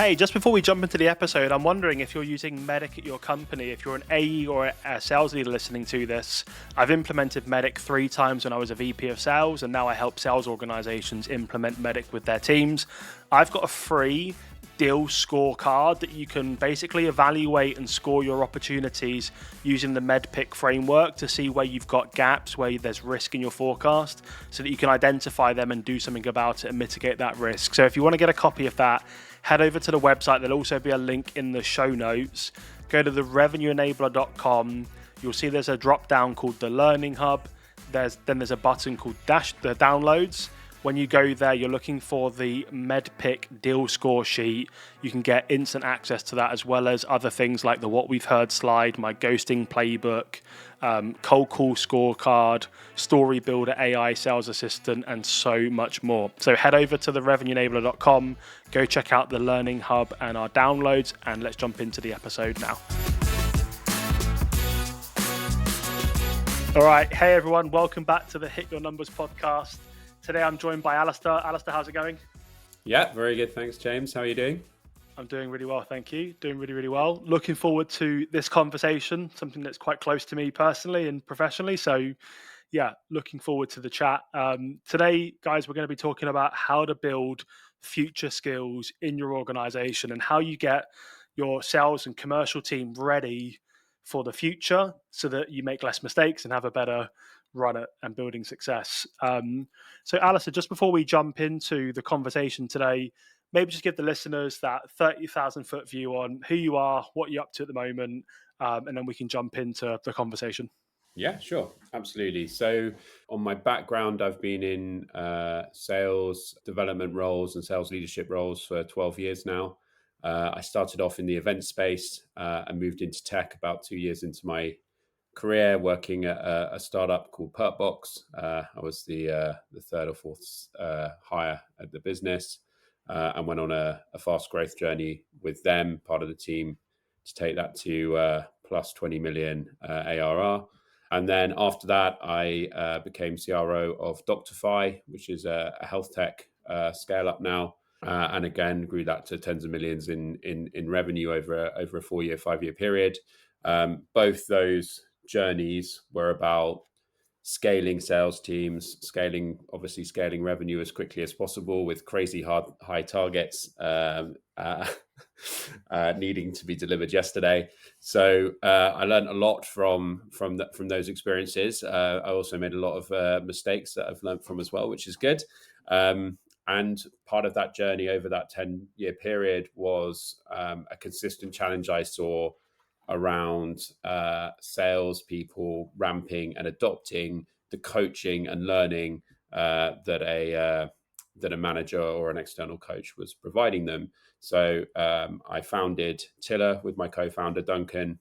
Hey, just before we jump into the episode, I'm wondering if you're using Medic at your company, if you're an AE or a sales leader listening to this. I've implemented Medic 3 times when I was a VP of sales, and now I help sales organizations implement Medic with their teams. I've got a free deal scorecard that you can basically evaluate and score your opportunities using the MedPick framework to see where you've got gaps, where there's risk in your forecast, so that you can identify them and do something about it and mitigate that risk. So if you want to get a copy of that, head over to the website. There'll also be a link in the show notes. Go to the revenueenabler.com. You'll see there's a drop down called the Learning Hub. There's a button called the Downloads. When you go there, you're looking for the MedPick deal score sheet. You can get instant access to that, as well as other things like the What We've Heard slide, my ghosting playbook, cold call scorecard, story builder, AI sales assistant, and so much more. So head over to the revenueenabler.com, go check out the Learning Hub and our downloads, and let's jump into the episode now. All right. Hey, everyone. Welcome back to the Hit Your Numbers podcast. Today, I'm joined by Alastair. Alastair, how's it going? Yeah, very good. Thanks, James. How are you doing? I'm doing really well, thank you. Doing really, really well. Looking forward to this conversation, something that's quite close to me personally and professionally. So, yeah, looking forward to the chat. Today, guys, we're going to be talking about how to build future skills in your organization and how you get your sales and commercial team ready for the future so that you make less mistakes and have a better run at and building success. So Alastair, just before we jump into the conversation today, maybe just give the listeners that 30,000 foot view on who you are, what you're up to at the moment, and then we can jump into the conversation. Yeah, sure. Absolutely. So on my background, I've been in sales development roles and sales leadership roles for 12 years now. I started off in the event space and moved into tech about 2 years into my career, working at a startup called Playbook. I was the third or fourth hire at the business and went on a fast growth journey with them, part of the team, to take that to plus 20 million ARR. And then after that, I became CRO of Doctify, which is a health tech scale up now. And again, grew that to tens of millions in revenue over a 4-year, 5-year period. Both those journeys were about scaling sales teams, scaling revenue as quickly as possible with crazy high targets needing to be delivered yesterday. So I learned a lot from those experiences. I also made a lot of mistakes that I've learned from as well, which is good. And part of that journey over that 10-year period was a consistent challenge I saw around salespeople ramping and adopting the coaching and learning that a manager or an external coach was providing them. So I founded Tiller with my co-founder Duncan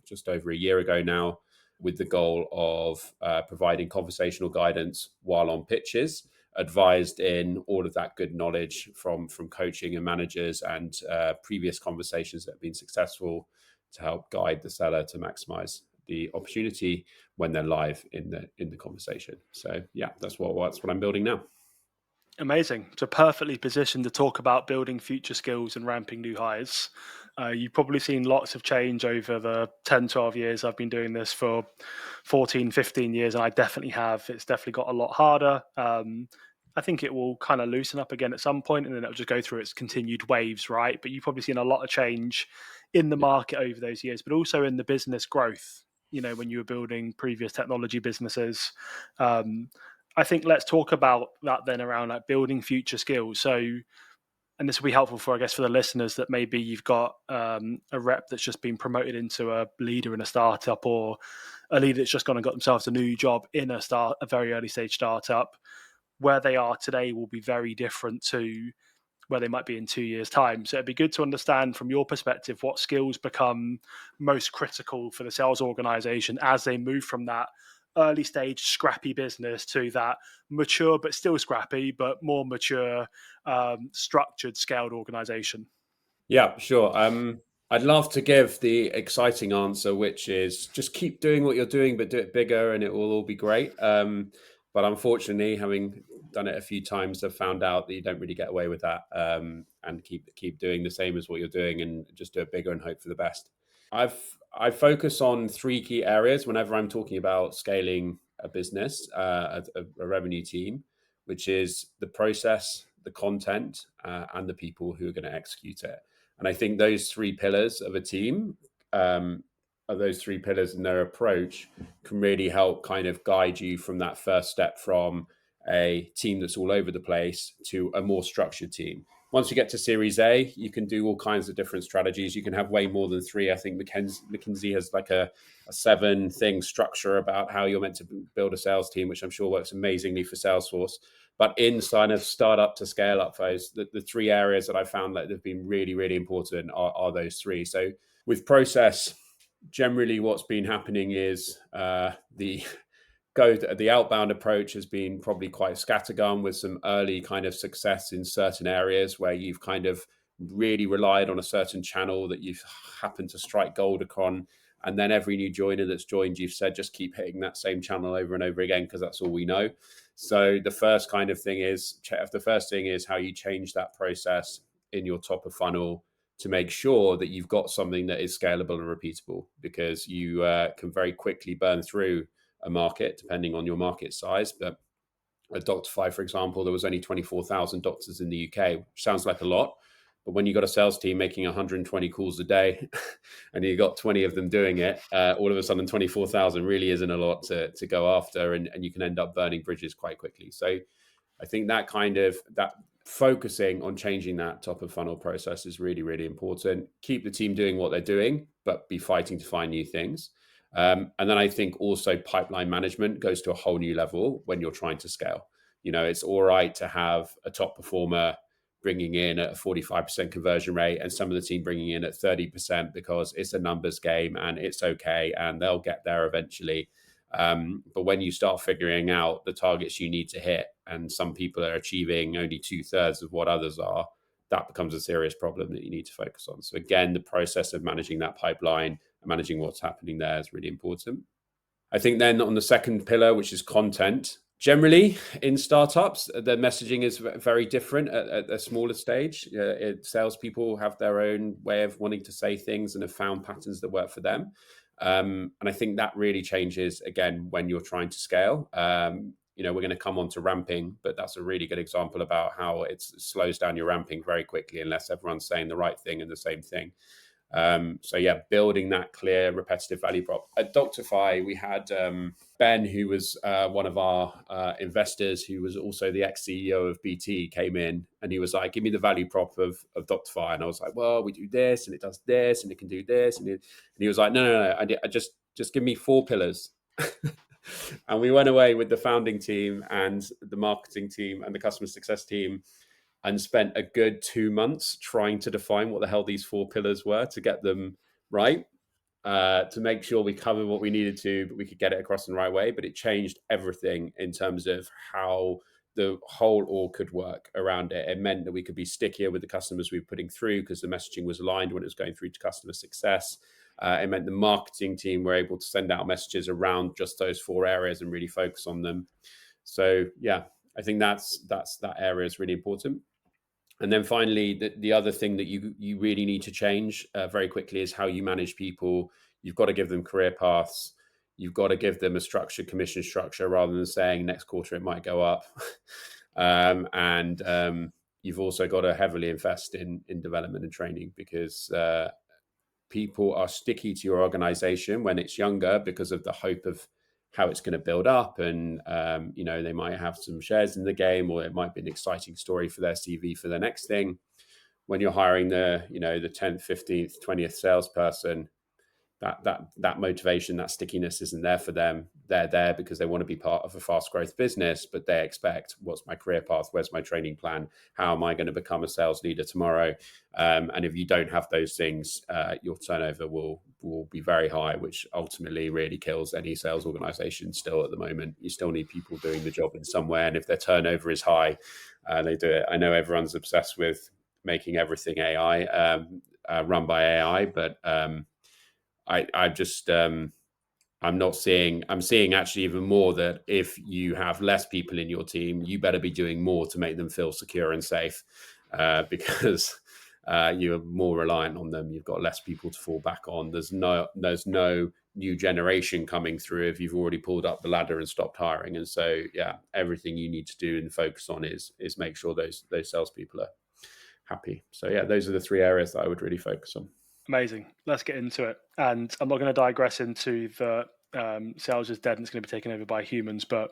just over a year ago now, with the goal of providing conversational guidance while on pitches, advised in all of that good knowledge from coaching and managers and previous conversations that have been successful, to help guide the seller to maximize the opportunity when they're live in the conversation. So yeah, that's what I'm building now. Amazing. So perfectly positioned to talk about building future skills and ramping new hires. You've probably seen lots of change over the 10, 12 years. I've been doing this for 14, 15 years, and I definitely have. It's definitely got a lot harder. I think it will kind of loosen up again at some point, and then it'll just go through its continued waves, right? But you've probably seen a lot of change in the market over those years, but also in the business growth, when you were building previous technology businesses. I think let's talk about that then, around like building future skills. So, and this will be helpful for, I guess, for the listeners that maybe you've got a rep that's just been promoted into a leader in a startup, or a leader that's just gone and got themselves a new job in a very early stage startup. Where they are today will be very different to where they might be in 2 years' time. So it'd be good to understand from your perspective what skills become most critical for the sales organization as they move from that early stage scrappy business to that mature but still scrappy but more mature, structured, scaled organization. Yeah, sure. I'd love to give the exciting answer, which is just keep doing what you're doing, but do it bigger and it will all be great. But unfortunately, having done it a few times, I've found out that you don't really get away with that, and keep doing the same as what you're doing and just do it bigger and hope for the best. I focus on three key areas whenever I'm talking about scaling a business, a revenue team, which is the process, the content, and the people who are going to execute it. And I think those three pillars of a team, of those three pillars and their approach, can really help kind of guide you from that first step from a team that's all over the place to a more structured team. Once you get to Series A, you can do all kinds of different strategies. You can have way more than three. I think McKinsey has like a 7-thing structure about how you're meant to build a sales team, which I'm sure works amazingly for Salesforce. But in kind of startup to scale up phase, the three areas that I found that have been really, really important are those three. So with process, generally what's been happening is the outbound approach has been probably quite scattergun with some early kind of success in certain areas where you've kind of really relied on a certain channel that you've happened to strike gold upon. And then every new joiner that's joined, you've said, just keep hitting that same channel over and over again, because that's all we know. So the first thing is how you change that process in your top of funnel to make sure that you've got something that is scalable and repeatable, because you can very quickly burn through a market depending on your market size. But at Doctify, for example, there was only 24,000 doctors in the UK, which sounds like a lot. But when you got a sales team making 120 calls a day and you got 20 of them doing it, all of a sudden 24,000 really isn't a lot to go after, and you can end up burning bridges quite quickly. So I think that focusing on changing that top of funnel process is really, really important. Keep the team doing what they're doing, but be fighting to find new things. And then I think also pipeline management goes to a whole new level when you're trying to scale. It's all right to have a top performer bringing in at a 45% conversion rate and some of the team bringing in at 30%, because it's a numbers game and it's okay and they'll get there eventually. But when you start figuring out the targets you need to hit, and some people are achieving only 2/3 of what others are, that becomes a serious problem that you need to focus on. So again, the process of managing that pipeline and managing what's happening there is really important. I think then on the second pillar, which is content, generally in startups, the messaging is very different at a smaller stage. Salespeople have their own way of wanting to say things and have found patterns that work for them. And I think that really changes again when you're trying to scale. We're going to come on to ramping, but that's a really good example about how it slows down your ramping very quickly unless everyone's saying the right thing and the same thing. So yeah, building that clear, repetitive value prop. At Doctify, we had Ben, who was one of our investors, who was also the ex-CEO of BT, came in and he was like, give me the value prop of Doctify. And I was like, well, we do this and it does this and it can do this. And he was like, no, I just give me 4 pillars. And we went away with the founding team and the marketing team and the customer success team and spent a good 2 months trying to define what the hell these 4 pillars were to get them right, to make sure we covered what we needed to, but we could get it across in the right way. But it changed everything in terms of how the whole org could work around it. It meant that we could be stickier with the customers we were putting through because the messaging was aligned when it was going through to customer success. It meant the marketing team were able to send out messages around just those 4 areas and really focus on them. So yeah, I think that area is really important. And then finally, the other thing that you really need to change very quickly is how you manage people. You've got to give them career paths. You've got to give them a structured commission structure rather than saying next quarter it might go up. And you've also got to heavily invest in development and training, because people are sticky to your organization when it's younger because of the hope of how it's going to build up. And, they might have some shares in the game, or it might be an exciting story for their CV for the next thing. When you're hiring the 10th, 15th, 20th salesperson, that motivation, that stickiness isn't there for them. They're there because they want to be part of a fast growth business, but they expect, what's my career path? Where's my training plan? How am I going to become a sales leader tomorrow? And if you don't have those things, your turnover will be very high, which ultimately really kills any sales organization still at the moment. You still need people doing the job in some way. And if their turnover is high, they do it. I know everyone's obsessed with making everything AI, run by AI, but I just I'm seeing actually even more that if you have less people in your team, you better be doing more to make them feel secure and safe, because you're more reliant on them. You've got less people to fall back on. There's no new generation coming through if you've already pulled up the ladder and stopped hiring. And so, yeah, everything you need to do and focus on is make sure those salespeople are happy. So, yeah, those are the three areas that I would really focus on. Amazing. Let's get into it. And I'm not going to digress into the sales is dead and it's going to be taken over by humans. But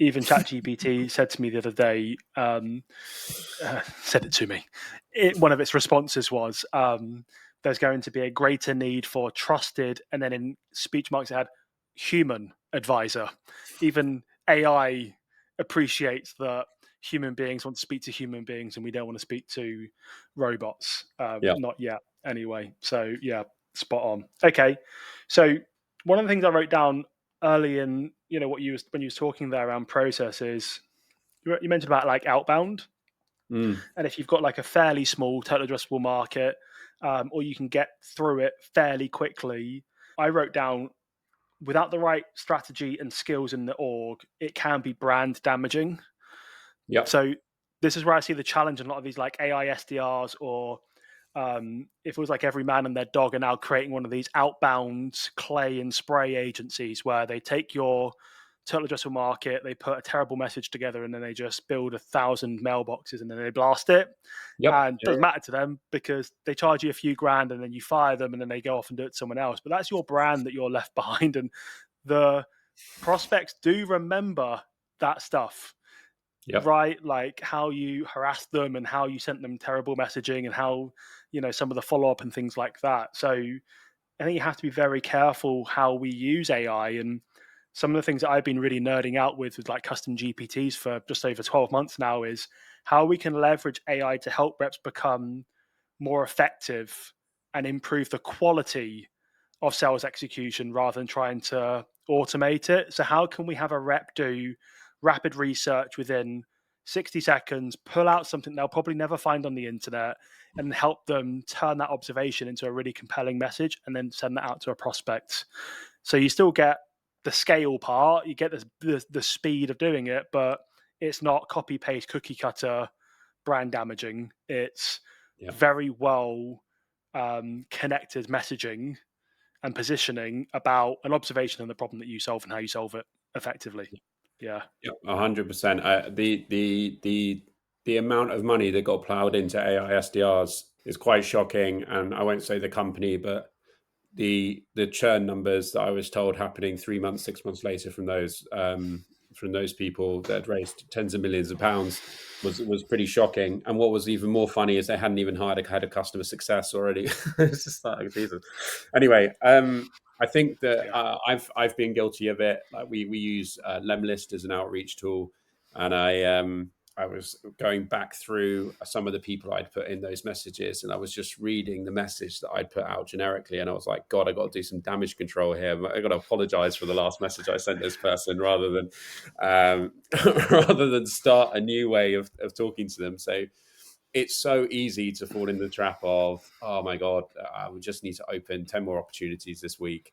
even ChatGPT said to me the other day, said it to me. One of its responses was, there's going to be a greater need for trusted, and then in speech marks it had human advisor. Even AI appreciates that human beings want to speak to human beings and we don't want to speak to robots. Yeah. Not yet, anyway. So, yeah, spot on. Okay. So, one of the things I wrote down early in, when you was talking there around processes, you mentioned about like outbound. Mm. And if you've got like a fairly small total addressable market, or you can get through it fairly quickly, I wrote down, without the right strategy and skills in the org, it can be brand damaging. Yep. So this is where I see the challenge in a lot of these like AI SDRs, or if it was like every man and their dog are now creating one of these outbound clay and spray agencies where they take your total addressable market, they put a terrible message together, and then they just build 1,000 mailboxes and then they blast it. Yep. And it doesn't matter to them because they charge you a few grand and then you fire them and then they go off and do it to someone else. But that's your brand that you're left behind. And the prospects do remember that stuff. Yep. Right, like how you harassed them and how you sent them terrible messaging and how some of the follow-up and things like that. So I think you have to be very careful how we use AI. And some of the things that I've been really nerding out with like custom GPTs for just over 12 months now is how we can leverage AI to help reps become more effective and improve the quality of sales execution rather than trying to automate it. So how can we have a rep do rapid research within 60 seconds, pull out something they'll probably never find on the internet, and help them turn that observation into a really compelling message and then send that out to a prospect. So you still get the scale part, you get the speed of doing it, but it's not copy paste cookie cutter brand damaging. It's Yep. very well connected messaging and positioning about an observation and the problem that you solve and how you solve it effectively. Yeah. Yeah, 100%. The amount of money that got plowed into AI SDRs is quite shocking, and I won't say the company, but the churn numbers that I was told happening 3 months, 6 months later from those people that had raised tens of millions of pounds was pretty shocking. And what was even more funny is they hadn't even hired a head of customer success already. It's just like Jesus. Anyway, I think that Yeah. I've been guilty of it. Like we use Lemlist as an outreach tool, and I was going back through some of the people I'd put in those messages, and I was just reading the message that I'd put out generically, and I was like, God, I got to do some damage control here. I got to apologize for the last message I sent this person, rather than rather than start a new way of talking to them. So it's so easy to fall in the trap of, oh my God, we just need to open 10 more opportunities this week.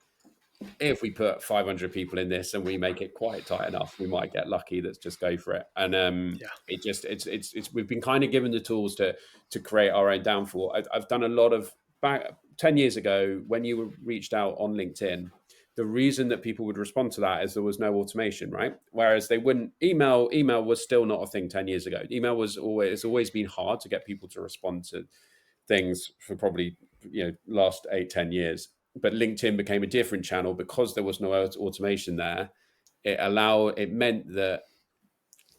If we put 500 people in this and we make it quite tight enough, we might get lucky. Let's just go for it. And Yeah. it's we've been kind of given the tools to create our own downfall. I've done a lot of back 10 years ago when you were reached out on LinkedIn. The reason that people would respond to that is there was no automation, right? Whereas they wouldn't email was still not a thing 10 years ago. Email was always been hard to get people to respond to things for probably last 8-10 years. But LinkedIn became a different channel because there was no automation there. It meant that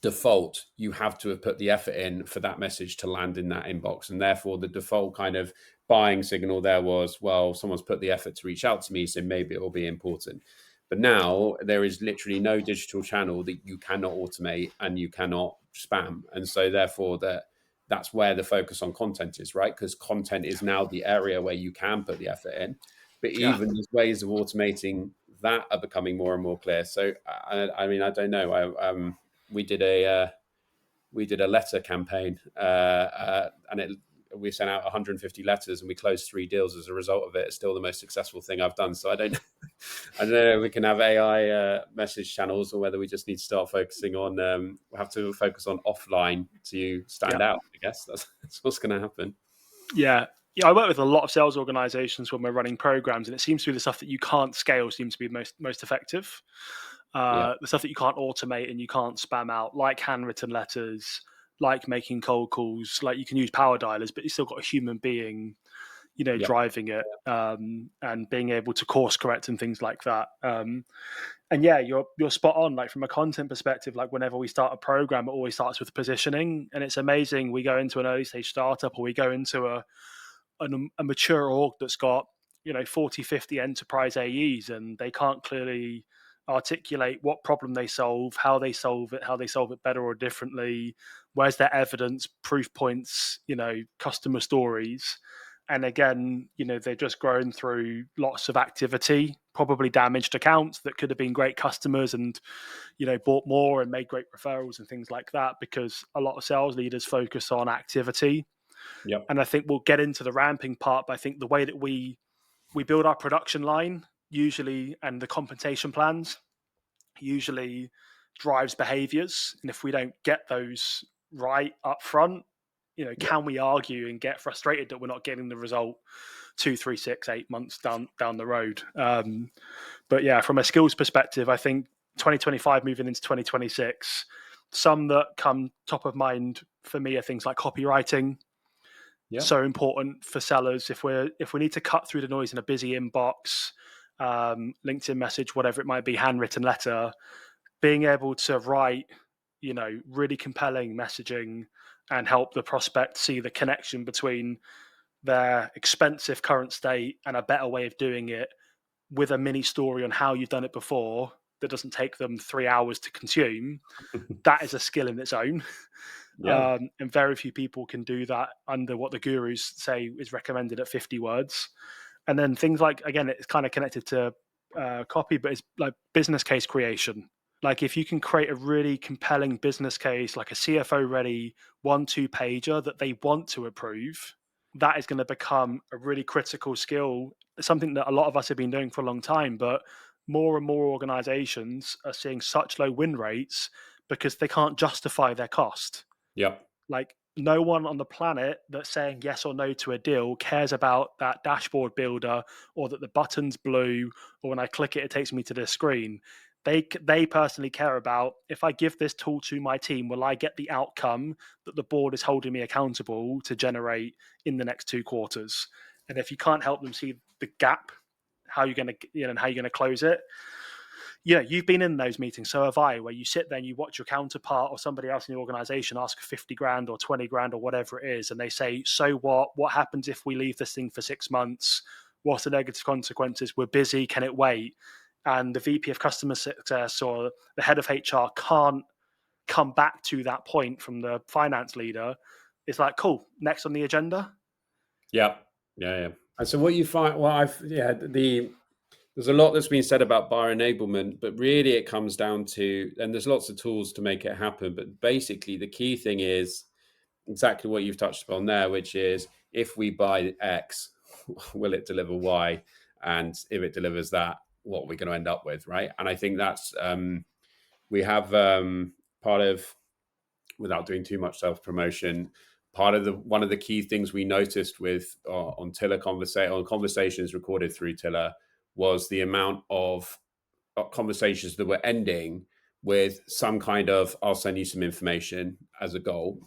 default you have to have put the effort in for that message to land in that inbox, and therefore the default kind of buying signal there was, well, someone's put the effort to reach out to me, so maybe it will be important. But now there is literally no digital channel that you cannot automate and you cannot spam, and so therefore that's where the focus on content is, right? Because content is now the area where you can put the effort in. But Yeah. even these ways of automating that are becoming more and more clear. So I mean, I don't know. We did a letter campaign, and we sent out 150 letters, and we closed 3 deals as a result of it. It's still the most successful thing I've done. So I don't. I don't know if we can have AI message channels, or whether we just need to start focusing on. We have to focus on offline to stand Yeah. out. I guess that's what's going to happen. Yeah. Yeah, I work with a lot of sales organizations when we're running programs, and it seems to be the stuff that you can't scale seems to be most effective. Yeah, The stuff that you can't automate and you can't spam out, like handwritten letters, like making cold calls, like you can use power dialers, but you still got a human being, yeah, driving it, and being able to course correct and things like that. And yeah, you're spot on. Like from a content perspective, like whenever we start a program, it always starts with positioning, and it's amazing. We go into an early stage startup, or we go into a mature org that's got 40, 50 enterprise AEs, and they can't clearly articulate what problem they solve, how they solve it, how they solve it better or differently, where's their evidence, proof points, customer stories. And again, they've just grown through lots of activity, probably damaged accounts that could have been great customers, and bought more and made great referrals and things like that, because a lot of sales leaders focus on activity. yeah, And I think we'll get into the ramping part, but I think the way that we build our production line usually, and the compensation plans usually, drives behaviors. And if we don't get those right up front, yeah, can we argue and get frustrated that we're not getting the result 2, 3, 6, 8 months down the road? But yeah, from a skills perspective, I think 2025 moving into 2026, some that come top of mind for me are things like copywriting. yeah, So important for sellers. If we need to cut through the noise in a busy inbox, LinkedIn message, whatever it might be, handwritten letter, being able to write really compelling messaging and help the prospect see the connection between their expensive current state and a better way of doing it, with a mini story on how you've done it before that doesn't take them 3 hours to consume. That is a skill in its own. yeah, And very few people can do that under what the gurus say is recommended at 50 words. And then things like, again, it's kind of connected to copy, but it's like business case creation. Like if you can create a really compelling business case, like a CFO ready 1-2 pager that they want to approve, that is going to become a really critical skill, something that a lot of us have been doing for a long time. But more and more organizations are seeing such low win rates because they can't justify their cost. yeah, Like no one on the planet that's saying yes or no to a deal cares about that dashboard builder, or that the button's blue, or when I click it, it takes me to this screen. They personally care about, if I give this tool to my team, will I get the outcome that the board is holding me accountable to generate in the next 2 quarters? And if you can't help them see the gap, how you're going to and how you're going to close it. You've been in those meetings, so have I, where you sit there and you watch your counterpart or somebody else in the organization ask 50 grand or 20 grand or whatever it is, and they say, so what happens if we leave this thing for 6 months? What's the negative consequences? We're busy, can it wait? And the VP of customer success or the head of HR can't come back to that point from the finance leader. It's like, cool, next on the agenda. yeah, yeah. And so what you find, well, there's a lot that's been said about buyer enablement, but really it comes down to, and there's lots of tools to make it happen, but basically the key thing is exactly what you've touched upon there, which is, if we buy X, will it deliver Y? And if it delivers that, what we're going to end up with, right? And I think that's, we have part of, without doing too much self-promotion, part of one of the key things we noticed with on Tiller conversations recorded through Tiller, was the amount of conversations that were ending with some kind of, I'll send you some information as a goal,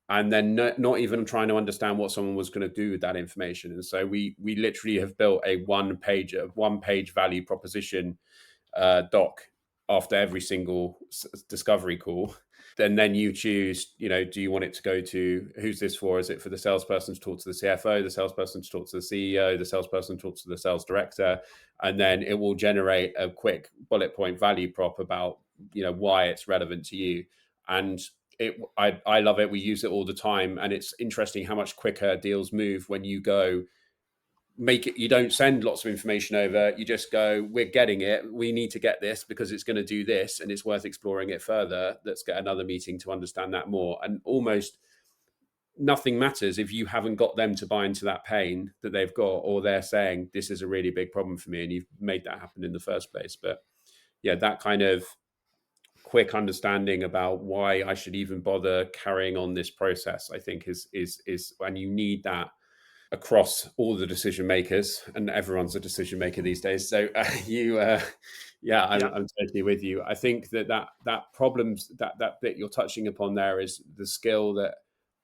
and then not even trying to understand what someone was going to do with that information. And so we literally have built a one page value proposition doc after every single discovery call. And then you choose, do you want it to go to, who's this for? Is it for the salesperson to talk to the CFO, the salesperson to talk to the CEO, the salesperson to talk to the sales director? And then it will generate a quick bullet point value prop about, why it's relevant to you. And I love it. We use it all the time. And it's interesting how much quicker deals move when you go, you don't send lots of information over, you just go, we're getting it, we need to get this because it's going to do this and it's worth exploring it further, let's get another meeting to understand that more. And almost nothing matters if you haven't got them to buy into that pain that they've got, or they're saying this is a really big problem for me, and you've made that happen in the first place. But yeah, that kind of quick understanding about why I should even bother carrying on this process, I think is and you need that across all the decision makers, and everyone's a decision maker these days. So yeah, Yeah, I'm totally with you. I think that problems that bit you're touching upon there is the skill that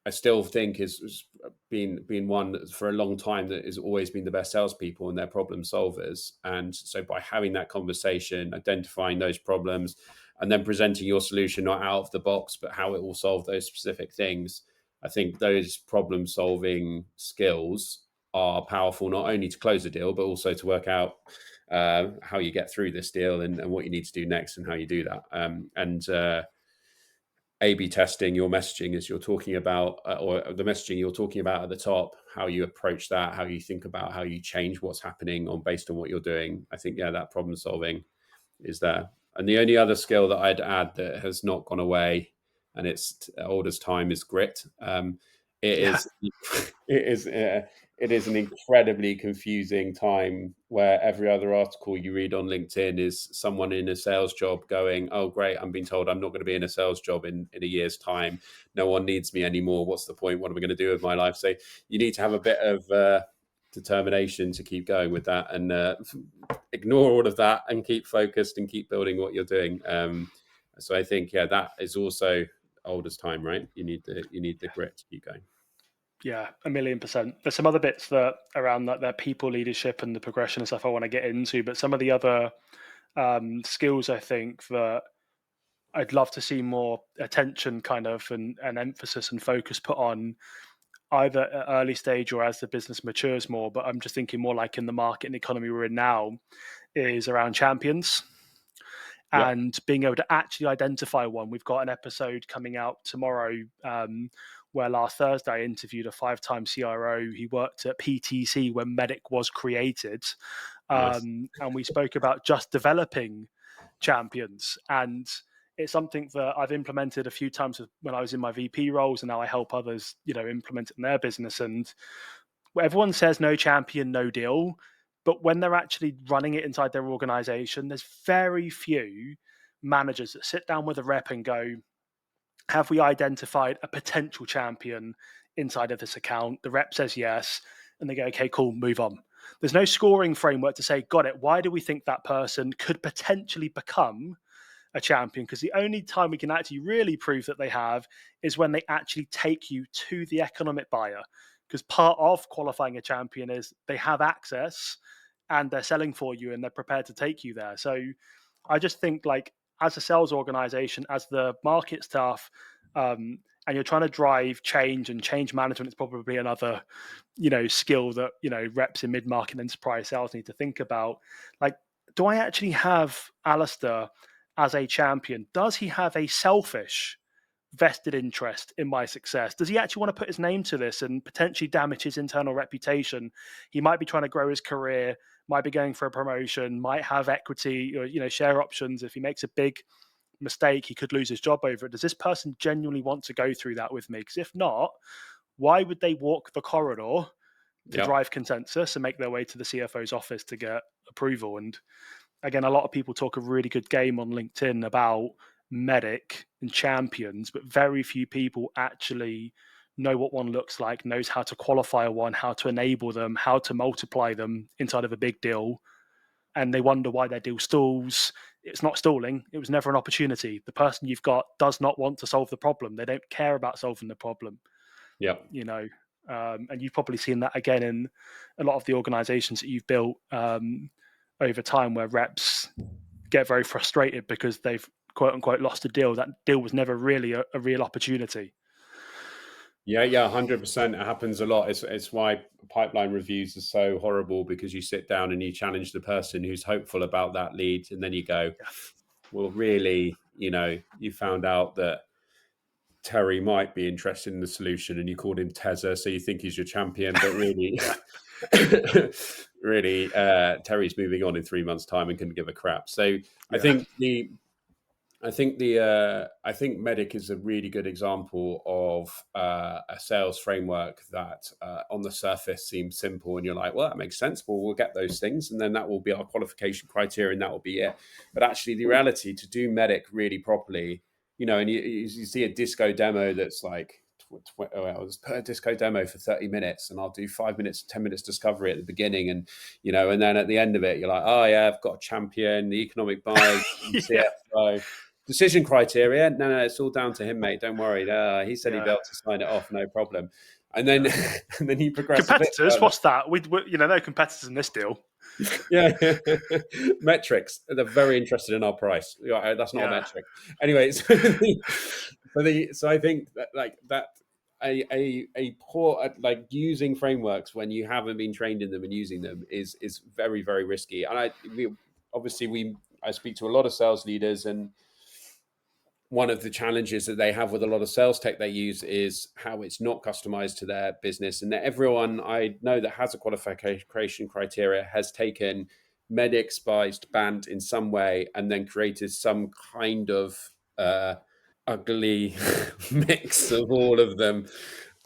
I still think is been one that for a long time that has always been the best salespeople, and they're problem solvers. And so by having that conversation, identifying those problems, and then presenting your solution not out of the box, but how it will solve those specific things, I think those problem solving skills are powerful, not only to close a deal, but also to work out how you get through this deal, and what you need to do next, and how you do that. And A/B testing your messaging as you're talking about, or the messaging you're talking about at the top, how you approach that, how you think about how you change what's happening based on what you're doing. I think, yeah, that problem solving is there. And the only other skill that I'd add that has not gone away, and it's old as time, is grit. It yeah, is it is an incredibly confusing time where every other article you read on LinkedIn is someone in a sales job going, "Oh, great! I'm being told I'm not going to be in a sales job in a year's time. No one needs me anymore. What's the point? What am I going to do with my life?" So you need to have a bit of determination to keep going with that, and ignore all of that and keep focused and keep building what you're doing. So I think, yeah, that is also old as time, right? You need the grit to keep going. yeah, 1,000,000%. There's some other bits that around that their people leadership and the progression and stuff I want to get into, but some of the other skills I think that I'd love to see more attention kind of and emphasis and focus put on either at early stage or as the business matures more. But I'm just thinking more like in the market and economy we're in now is around champions Yep. and being able to actually identify one. We've got an episode coming out tomorrow where last Thursday I interviewed a 5-time CRO. He worked at PTC when Medic was created. Nice. And we spoke about just developing champions. And it's something that I've implemented a few times when I was in my VP roles, and now I help others, implement it in their business. And everyone says no champion, no deal. But when they're actually running it inside their organization, there's very few managers that sit down with a rep and go, have we identified a potential champion inside of this account? The rep says yes. And they go, okay, cool, move on. There's no scoring framework to say, got it. Why do we think that person could potentially become a champion? Because the only time we can actually really prove that they have is when they actually take you to the economic buyer. Because part of qualifying a champion is they have access and they're selling for you and they're prepared to take you there. So I just think, like, as a sales organization, as the market staff, and you're trying to drive change and change management, it's probably another, skill that, reps in mid-market enterprise sales need to think about. Like, do I actually have Alastair as a champion? Does he have a selfish vested interest in my success? Does he actually want to put his name to this and potentially damage his internal reputation? He might be trying to grow his career, might be going for a promotion, might have equity or share options. If he makes a big mistake, he could lose his job over it. Does this person genuinely want to go through that with me? Because if not, why would they walk the corridor to Yep. drive consensus and make their way to the CFO's office to get approval? And again, a lot of people talk a really good game on LinkedIn about medic and champions, but very few people actually know what one looks like, knows how to qualify one, how to enable them, how to multiply them inside of a big deal. And they wonder why their deal stalls. It's not stalling. It was never an opportunity. The person you've got does not want to solve the problem. They don't care about solving the problem, Yep. and you've probably seen that again in a lot of the organizations that you've built over time, where reps get very frustrated because they've quote unquote lost a deal. That deal was never really a real opportunity. Yeah, 100%. It happens a lot. It's why pipeline reviews are so horrible, because you sit down and you challenge the person who's hopeful about that lead, and then you go, Yeah. well, really, you found out that Terry might be interested in the solution, and you called him Tezza, so you think he's your champion, but really, Yeah. really, Terry's moving on in 3 months' time and couldn't give a crap. So I Yeah. think I think I think Medic is a really good example of a sales framework that on the surface seems simple, and you're like, well, that makes sense. Well, we'll get those things, and then that will be our qualification criteria, and that will be it. But actually, the reality to do Medic really properly, and you see a disco demo that's like, I'll just put a disco demo for 30 minutes, and I'll do 5 minutes, 10 minutes discovery at the beginning, and and then at the end of it, you're like, oh yeah, I've got a champion, the economic buyers, Yeah, CFO. Decision criteria, no, it's all down to him, mate. Don't worry. He said he'd yeah. be able to sign it off, no problem. And then, and then you progress a bit Competitors, further. what's that? We no competitors in this deal. Yeah, metrics. They're very interested in our price. That's not a Yeah, metric. Anyway, so I think that like that a poor like using frameworks when you haven't been trained in them and using them is very very risky. And I speak to a lot of sales leaders, and one of the challenges that they have with a lot of sales tech they use is how it's not customized to their business. And that everyone I know that has a qualification criteria has taken Medic, spiced, band in some way, and then created some kind of ugly mix of all of them.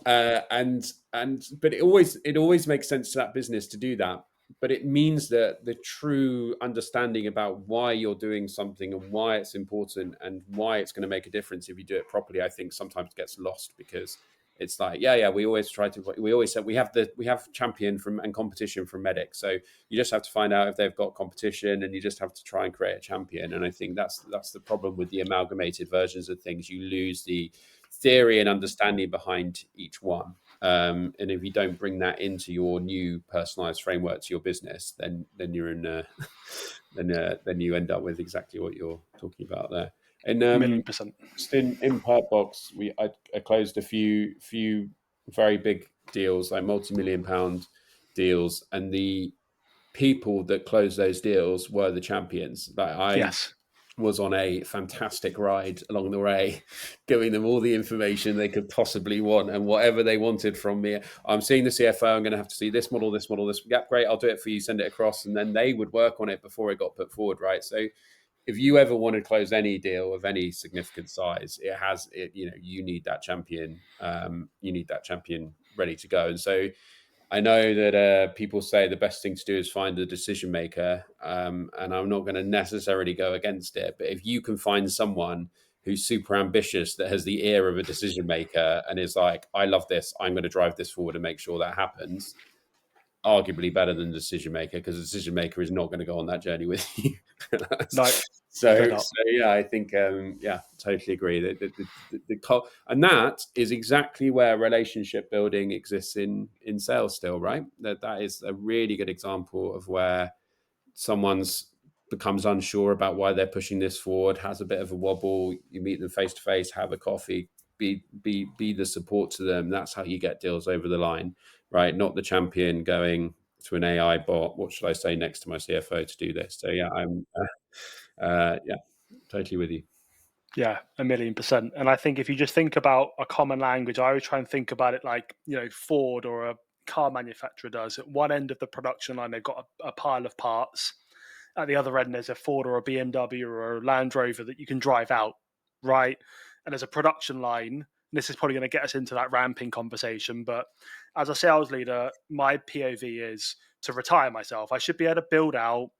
But it always makes sense to that business to do that, but it means that the true understanding about why you're doing something and why it's important and why it's going to make a difference if you do it properly, I think sometimes gets lost, because it's like, yeah, we always said we have champion from and competition from Medic. So you just have to find out if they've got competition, and you just have to try and create a champion. And I think that's the problem with the amalgamated versions of things. You lose the theory and understanding behind each one. And if you don't bring that into your new personalized framework to your business, then you're in then you end up with exactly what you're talking about there. And a million percent. just in Playbook, I closed a few very big deals, like multi-million-pound deals, and the people that closed those deals were the champions. Like I Yes. was on a fantastic ride along the way, giving them all the information they could possibly want and whatever they wanted from me. I'm seeing the CFO, I'm going to have to see this model, this model, this. Yeah, great, I'll do it for you, send it across. And then they would work on it before it got put forward, right? So if you ever want to close any deal of any significant size, you need that champion. You need that champion ready to go. And so I know that people say the best thing to do is find the decision maker, and I'm not going to necessarily go against it. But if you can find someone who's super ambitious, that has the ear of a decision maker, and is like, I love this, I'm going to drive this forward and make sure that happens, arguably better than the decision maker, because the decision maker is not going to go on that journey with you. No, so, fed up. so yeah, I think totally agree that and that is exactly where relationship building exists in sales still, right? That is a really good example of where someone's becomes unsure about why they're pushing this forward, has a bit of a wobble, you meet them face to face, have a coffee, be the support to them. That's how you get deals over the line, right? Not the champion going to an AI bot, what should I say next to my CFO to do this? So yeah, I'm totally with you. Yeah, a million percent. And I think if you just think about a common language, I always try and think about it like, Ford or a car manufacturer does. At one end of the production line, they've got a pile of parts. At the other end, there's a Ford or a BMW or a Land Rover that you can drive out, right? And there's a production line. And this is probably going to get us into that ramping conversation. But as a sales leader, my POV is to retire myself. I should be able to build out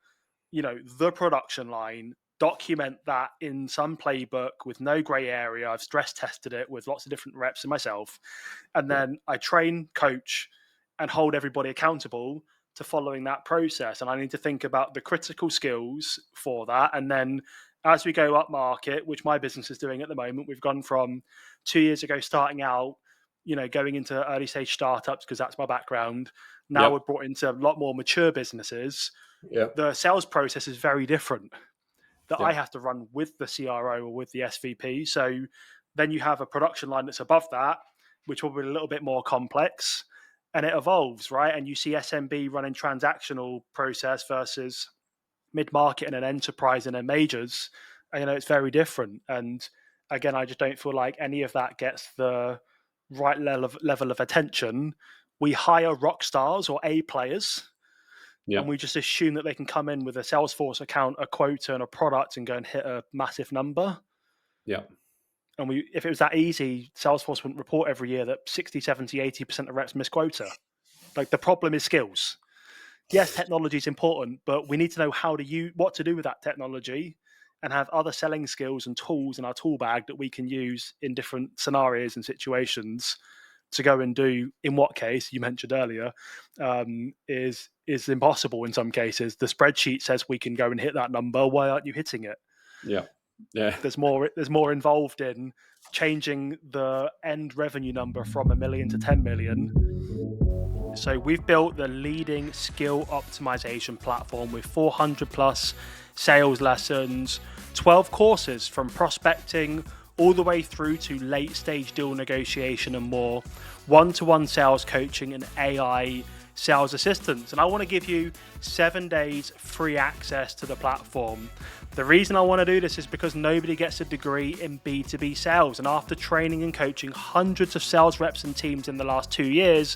the production line, document that in some playbook with no gray area. I've stress tested it with lots of different reps and myself. And then I train, coach, and hold everybody accountable to following that process. And I need to think about the critical skills for that. And then as we go up market, which my business is doing at the moment, we've gone from 2 years ago starting out, going into early stage startups because that's my background. Now Yep. we're brought into a lot more mature businesses. Yep. The sales process is very different that I Yep. have to run with the CRO or with the SVP. So then you have a production line that's above that, which will be a little bit more complex, and it evolves, right? And you see SMB running transactional process versus mid-market and an enterprise and a majors. And, it's very different. And again, I just don't feel like any of that gets the right level of attention. We hire rock stars or A players and we just assume that they can come in with a Salesforce account, a quota, and a product and go and hit a massive number. Yeah. And if it was that easy, Salesforce wouldn't report every year that 60, 70, 80% of reps miss quota. Like, the problem is skills. Yes, technology is important, but we need to know what to do with that technology, and have other selling skills and tools in our tool bag that we can use in different scenarios and situations to go and do. In what case you mentioned earlier, is impossible in some cases. The spreadsheet says we can go and hit that number. Why aren't you hitting it? Yeah. Yeah. There's more involved in changing the end revenue number from 1 million to 10 million. So we've built the leading skill optimization platform with 400 plus sales lessons, 12 courses from prospecting all the way through to late stage deal negotiation and more, one-to-one sales coaching and AI sales assistance. And I want to give you 7 days free access to the platform. The reason I want to do this is because nobody gets a degree in B2B sales. And after training and coaching hundreds of sales reps and teams in the last 2 years,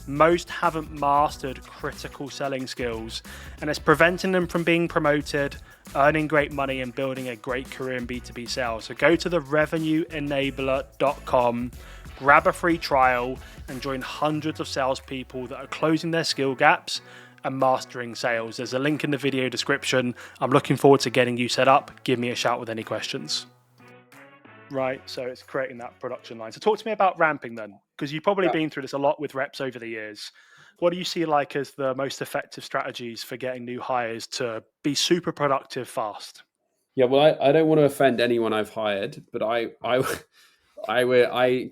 most haven't mastered critical selling skills, and it's preventing them from being promoted, earning great money, and building a great career in B2B sales. So go to the revenueenabler.com, grab a free trial, and join hundreds of salespeople that are closing their skill gaps and mastering sales. There's a link in the video description. I'm looking forward to getting you set up. Give me a shout with any questions. Right, so it's creating that production line. So talk to me about ramping then, because you've probably been through this a lot with reps over the years. What do you see like as the most effective strategies for getting new hires to be super productive fast? Yeah, well, I don't want to offend anyone I've hired, but I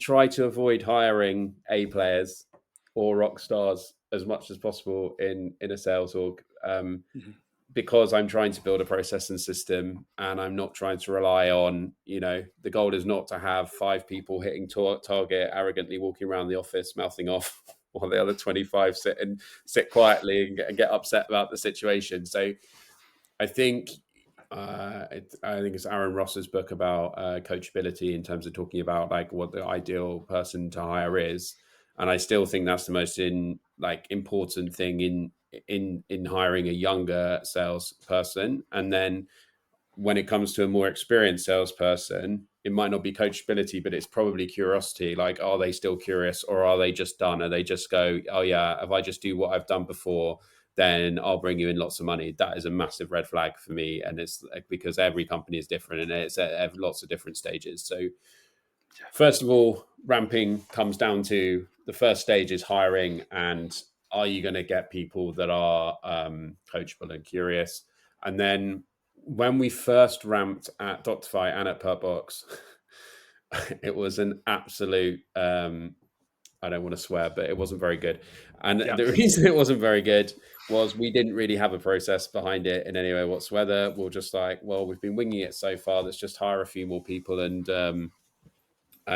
try to avoid hiring A players or rock stars as much as possible in a sales org. Because I'm trying to build a process and system, and I'm not trying to rely on, the goal is not to have 5 people hitting target, arrogantly walking around the office, mouthing off while the other 25 sit quietly and get upset about the situation. So I think it's Aaron Ross's book about coachability, in terms of talking about like what the ideal person to hire is. And I still think that's the most important thing in hiring a younger salesperson. And then when it comes to a more experienced salesperson, it might not be coachability, but it's probably curiosity. Like, are they still curious, or are they just done? Are they just go, oh yeah, if I just do what I've done before, then I'll bring you in lots of money. That is a massive red flag for me. And it's because every company is different, and it's at lots of different stages. So first of all, ramping comes down to the first stage is hiring, and are you going to get people that are coachable and curious? And then when we first ramped at Doctify and at Perkbox, it was an absolute, I don't want to swear, but it wasn't very good. And the reason it wasn't very good was we didn't really have a process behind it in any way whatsoever. We're just like, well, we've been winging it so far. Let's just hire a few more people, and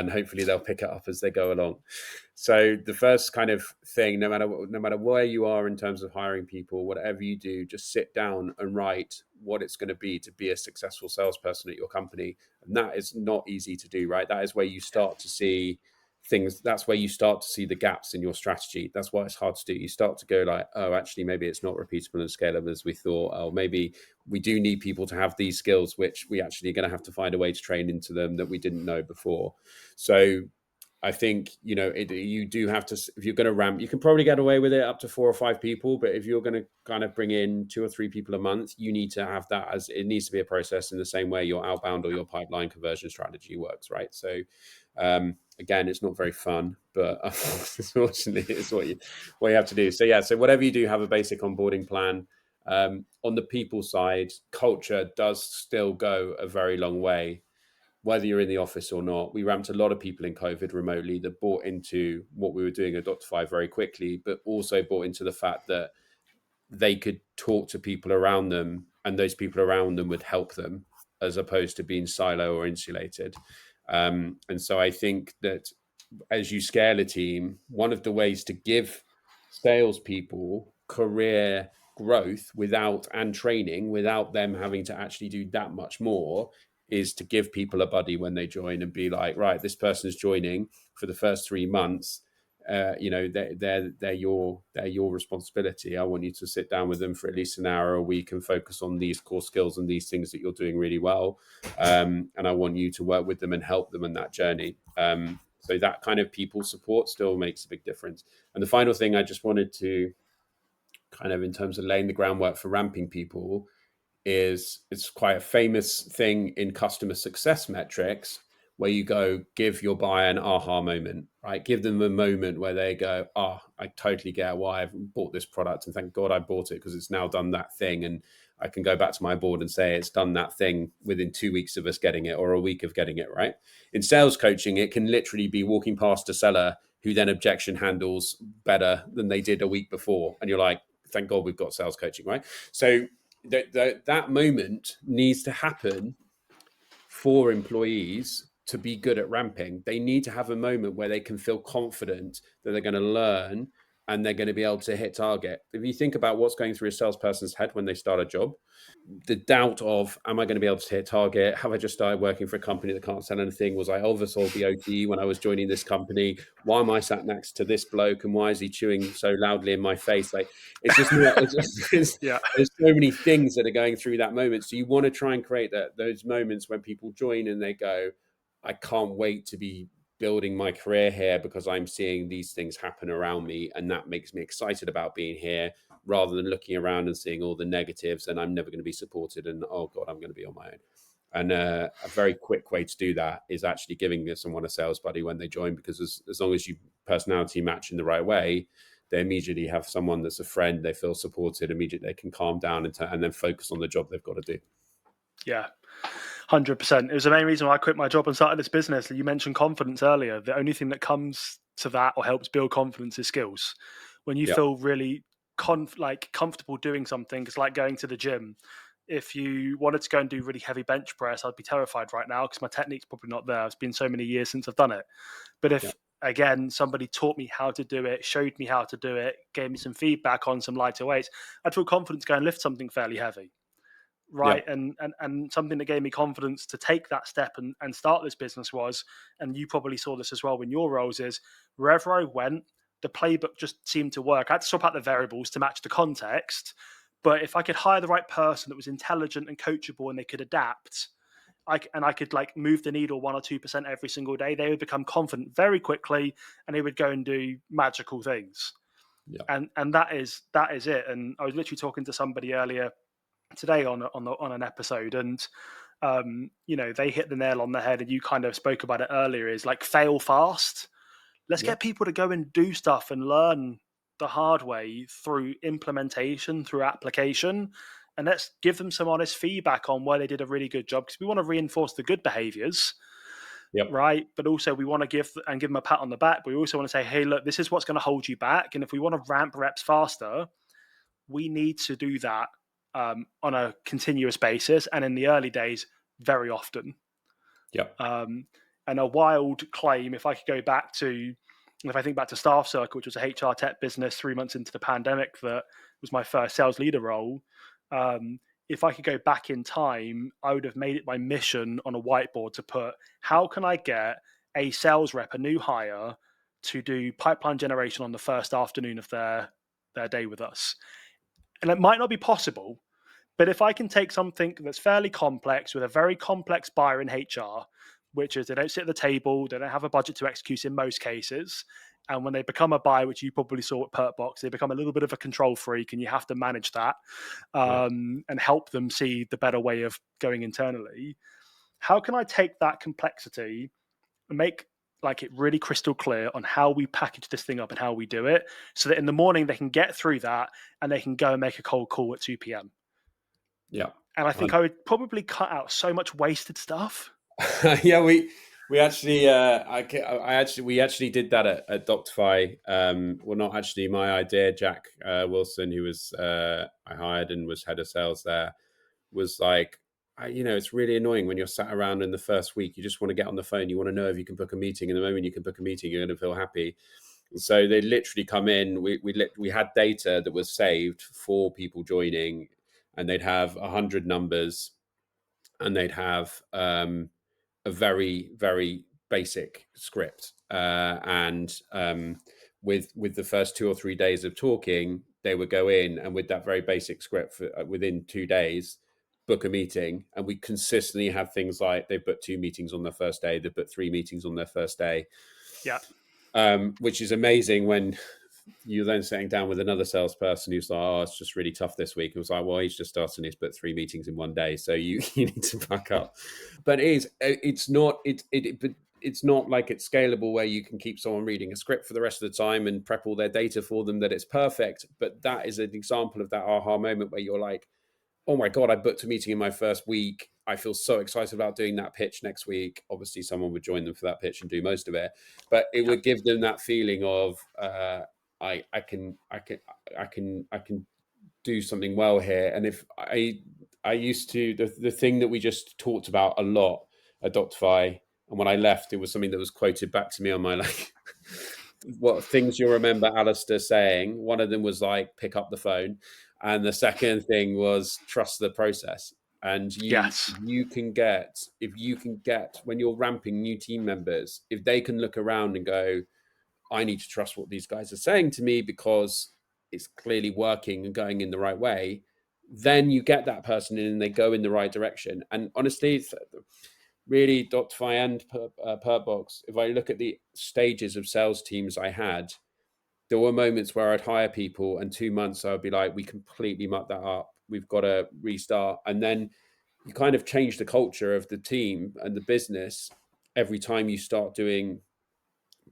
hopefully they'll pick it up as they go along. So the first kind of thing, no matter where you are in terms of hiring people, whatever you do, just sit down and write what it's going to be a successful salesperson at your company. And that is not easy to do, right? That is where you start to see things. That's where you start to see the gaps in your strategy. That's why it's hard to do. You start to go like, oh, actually, maybe it's not repeatable and scalable as we thought. Oh, maybe we do need people to have these skills, which we actually are going to have to find a way to train into them that we didn't know before. So I think, you do have to, if you're going to ramp, you can probably get away with it up to 4 or 5 people. But if you're going to kind of bring in 2 or 3 people a month, you need to have that as it needs to be a process in the same way your outbound or your pipeline conversion strategy works, right? So again, it's not very fun, but unfortunately, it's what you have to do. So yeah, so whatever you do, have a basic onboarding plan. On the people side, culture does still go a very long way, whether you're in the office or not. We ramped a lot of people in COVID remotely that bought into what we were doing at Doctify very quickly, but also bought into the fact that they could talk to people around them, and those people around them would help them, as opposed to being silo or insulated. And so I think that as you scale a team, one of the ways to give salespeople career growth and training without them having to actually do that much more is to give people a buddy when they join and be like, right, this person's joining for the first 3 months. they're your responsibility. I want you to sit down with them for at least an hour a week and focus on these core skills and these things that you're doing really well. And I want you to work with them and help them in that journey. So that kind of people support still makes a big difference. And the final thing I just wanted to kind of, in terms of laying the groundwork for ramping people, is it's quite a famous thing in customer success metrics, where you go give your buyer an aha moment, right? Give them a moment where they go, I totally get why I've bought this product, and thank God I bought it, because it's now done that thing. And I can go back to my board and say it's done that thing within 2 weeks of us getting it, or a week of getting it, right? In sales coaching, it can literally be walking past a seller who then objection handles better than they did a week before. And you're like, thank God we've got sales coaching, right? So that moment needs to happen for employees to be good at ramping. They need to have a moment where they can feel confident that they're going to learn and they're going to be able to hit target. If you think about what's going through a salesperson's head when they start a job, the doubt of, am I going to be able to hit target? Have I just started working for a company that can't sell anything? Was I oversold the OTE when I was joining this company? Why am I sat next to this bloke, and why is he chewing so loudly in my face? Like, it's just not, Yeah. there's so many things that are going through that moment. So you want to try and create those moments when people join and they go, I can't wait to be building my career here, because I'm seeing these things happen around me, and that makes me excited about being here, rather than looking around and seeing all the negatives and I'm never going to be supported and, oh God, I'm going to be on my own. And a very quick way to do that is actually giving someone a sales buddy when they join, because as long as you personality match in the right way, they immediately have someone that's a friend, they feel supported, immediately they can calm down and then focus on the job they've got to do. Yeah. 100%. It was the main reason why I quit my job and started this business. You mentioned confidence earlier. The only thing that comes to that or helps build confidence is skills. When you Yeah. feel really comfortable doing something, it's like going to the gym. If you wanted to go and do really heavy bench press, I'd be terrified right now because my technique's probably not there. It's been so many years since I've done it. But if, Yeah. again, somebody taught me how to do it, showed me how to do it, gave me some feedback on some lighter weights, I'd feel confident to go and lift something fairly heavy. Yeah. Right. And something that gave me confidence to take that step and start this business was, and you probably saw this as well in your roles, is wherever I went, the playbook just seemed to work. I had to swap out the variables to match the context. But if I could hire the right person that was intelligent and coachable and they could adapt, I could like move the needle 1 or 2% every single day, they would become confident very quickly and they would go and do magical things. Yeah. And that is it. And I was literally talking to somebody earlier today on an episode, and they hit the nail on the head, and you kind of spoke about it earlier, is like fail fast. Let's Yeah. get people to go and do stuff and learn the hard way through implementation, through application, and let's give them some honest feedback on where they did a really good job, because we want to reinforce the good behaviors, Yep. right? But also we want to give them a pat on the back, but we also want to say, hey, look, this is what's going to hold you back, and if we want to ramp reps faster, we need to do that on a continuous basis, and in the early days, very often. Yep. And a wild claim, if I think back to Staff Circle, which was a HR tech business 3 months into the pandemic, that was my first sales leader role. If I could go back in time, I would have made it my mission on a whiteboard to put, how can I get a sales rep, a new hire, to do pipeline generation on the first afternoon of their day with us? And it might not be possible, but if I can take something that's fairly complex with a very complex buyer in HR, which is they don't sit at the table, they don't have a budget to execute in most cases. And when they become a buyer, which you probably saw at Perkbox, they become a little bit of a control freak, and you have to manage that Yeah. and help them see the better way of going internally. How can I take that complexity and make like it really crystal clear on how we package this thing up and how we do it, so that in the morning they can get through that and they can go and make a cold call at 2 p.m. Yeah. And I think I would probably cut out so much wasted stuff. Yeah, we actually we actually did that at Doctify. Well, not actually my idea. Jack Wilson, who was I hired and was head of sales there, was like, it's really annoying when you're sat around in the first week. You just want to get on the phone. You want to know if you can book a meeting. And the moment you can book a meeting, you're going to feel happy. So they literally come in. We had data that was saved for people joining, and they'd have 100 numbers, and they'd have a very, very basic script. And with the first 2 or 3 days of talking, they would go in and with that very basic script for, within 2 days, book a meeting. And we consistently have things like they've booked 2 meetings on their first day, they've booked 3 meetings on their first day, Yeah. Which is amazing when you're then sitting down with another salesperson who's like, oh, it's just really tough this week. It was like, well, he's just starting, he's booked 3 meetings in 1 day. So you need to back up. But it's not like it's scalable where you can keep someone reading a script for the rest of the time and prep all their data for them that it's perfect. But that is an example of that aha moment where you're like, oh my God, I booked a meeting in my first week. I feel so excited about doing that pitch next week. Obviously, someone would join them for that pitch and do most of it, but it would give them that feeling of I can do something well here. And if I used to the thing that we just talked about a lot at Doctify, and when I left, it was something that was quoted back to me on my like what things you'll remember Alastair saying. One of them was like pick up the phone, and the second thing was trust the process. And you can get if you can get when you're ramping new team members, if they can look around and go, I need to trust what these guys are saying to me because it's clearly working and going in the right way, then you get that person in and they go in the right direction. And honestly, really, Doctify and Perbox, if I look at the stages of sales teams I had, there were moments where I'd hire people and 2 months I would be like, we completely mucked that up. We've got to restart. And then you kind of change the culture of the team and the business every time you start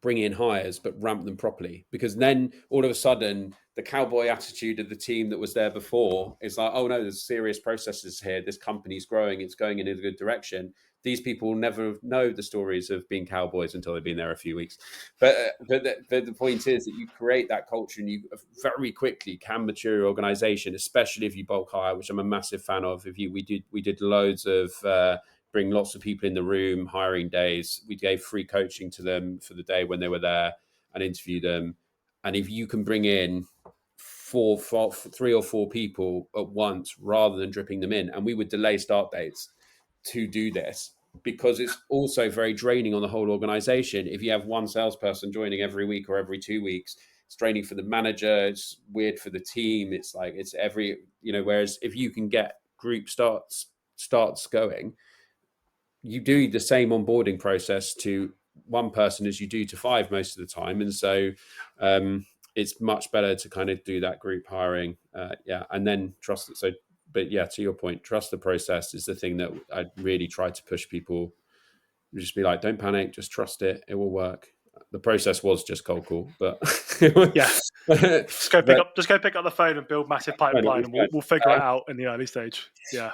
bring in hires, but ramp them properly. Because then all of a sudden, the cowboy attitude of the team that was there before is like, oh no, there's serious processes here. This company's growing. It's going in a good direction. These people never know the stories of being cowboys until they've been there a few weeks. But the point is that you create that culture and you very quickly can mature your organization, especially if you bulk hire, which I'm a massive fan of. We did loads of bring lots of people in the room, hiring days. We gave free coaching to them for the day when they were there and interview them. And if you can bring in 3 or 4 people at once rather than dripping them in, and we would delay start dates to do this because it's also very draining on the whole organization. If you have one salesperson joining every week or every 2 weeks, it's draining for the manager. It's weird for the team. It's like it's whereas if you can get group starts going, you do the same onboarding process to one person as you do to 5 most of the time. And so it's much better to kind of do that group hiring. And then trust it. So, but yeah, to your point, trust the process is the thing that I really try to push people. Just be like, don't panic, just trust it. It will work. The process was just cold call, but yeah. Just go pick up the phone and build massive pipeline, and we'll figure it out in the early stage. Yeah.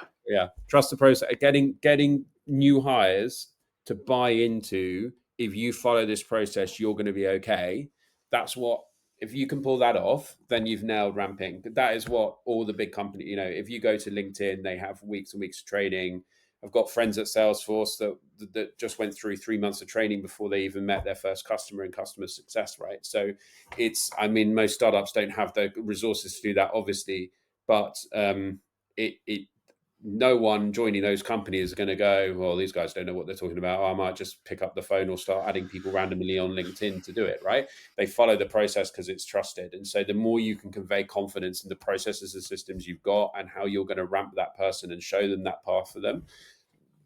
Trust the process. Getting new hires to buy into. If you follow this process, you're going to be okay. That's what. If you can pull that off, then you've nailed ramping. That is what all the big companies. If you go to LinkedIn, they have weeks and weeks of training. I've got friends at Salesforce that just went through 3 months of training before they even met their first customer in customer success, right? So most startups don't have the resources to do that, obviously, but no one joining those companies is going to go, well, these guys don't know what they're talking about. I might just pick up the phone or start adding people randomly on LinkedIn to do it, right? They follow the process because it's trusted. And so the more you can convey confidence in the processes and systems you've got and how you're going to ramp that person and show them that path for them,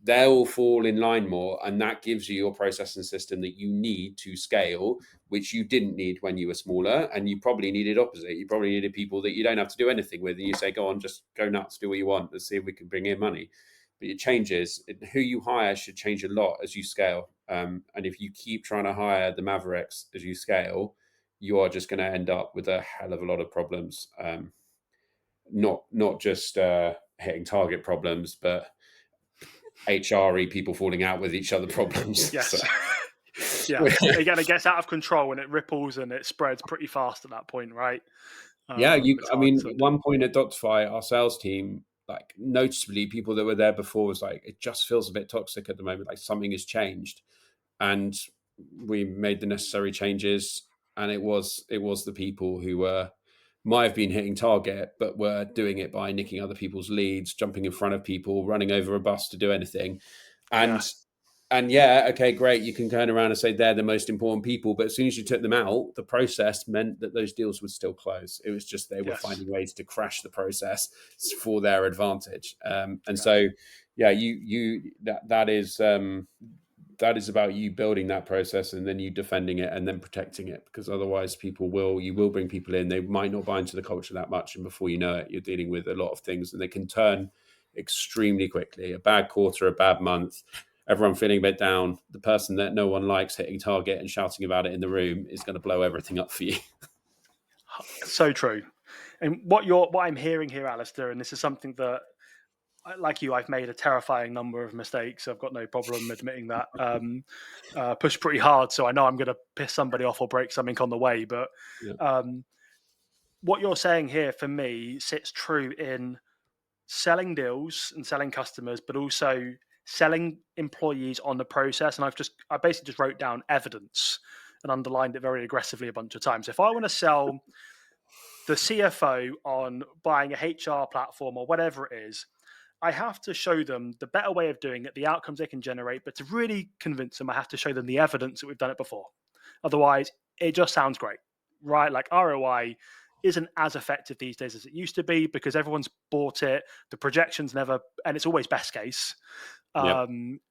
they'll fall in line more. And that gives you your process and system that you need to scale, which you didn't need when you were smaller. And you probably needed opposite. You probably needed people that you don't have to do anything with. And you say, go on, just go nuts, do what you want. Let's see if we can bring in money. But it changes. Who you hire should change a lot as you scale. And if you keep trying to hire the mavericks as you scale, you are just going to end up with a hell of a lot of problems. Not just hitting target problems, but HRE people falling out with each other problems. Yes. So. Yeah. Again, it gets out of control and it ripples and it spreads pretty fast at that point, right? At one point at Doctify, our sales team, like noticeably people that were there before was like, it just feels a bit toxic at the moment. Like something has changed. And we made the necessary changes. And it was the people who might have been hitting target, but were doing it by nicking other people's leads, jumping in front of people, running over a bus to do anything. And And yeah, okay, great. You can turn around and say they're the most important people, but as soon as you took them out, the process meant that those deals would still close. It was just they were Yes. finding ways to crash the process for their advantage. And Yeah. so, yeah, that is about you building that process and then you defending it and then protecting it, because otherwise you will bring people in. They might not buy into the culture that much, and before you know it, you're dealing with a lot of things, and they can turn extremely quickly. A bad quarter, a bad month, everyone feeling a bit down, the person that no one likes hitting target and shouting about it in the room is going to blow everything up for you. So true. And what I'm hearing here, Alistair, and this is something that, like you, I've made a terrifying number of mistakes. I've got no problem admitting that. Push pretty hard, so I know I'm going to piss somebody off or break something on the way. But Yeah. um, what you're saying here for me sits true in selling deals and selling customers, but also selling employees on the process. And I basically just wrote down evidence and underlined it very aggressively a bunch of times. If I want to sell the CFO on buying a HR platform or whatever it is, I have to show them the better way of doing it, the outcomes they can generate. But to really convince them, I have to show them the evidence that we've done it before. Otherwise, it just sounds great, right? Like ROI isn't as effective these days as it used to be because everyone's bought it. The projections never, and it's always best case. Yeah.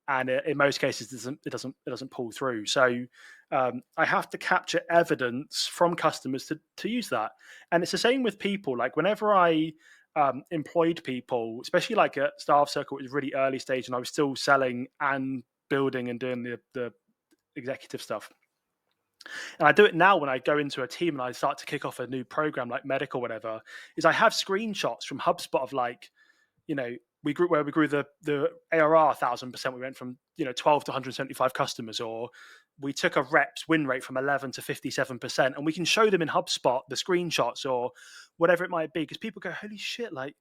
And in most cases, it doesn't pull through. So I have to capture evidence from customers to use that. And it's the same with people. Like whenever I employed people, especially like at Staff Circle, it was really early stage, and I was still selling and building and doing the executive stuff. And I do it now when I go into a team and I start to kick off a new program like medical, whatever. Is I have screenshots from HubSpot of like, we grew the ARR 1,000%. We went from 12 to 175 customers, or we took a reps win rate from 11 to 57%, and we can show them in HubSpot the screenshots or whatever it might be, because people go, holy shit, like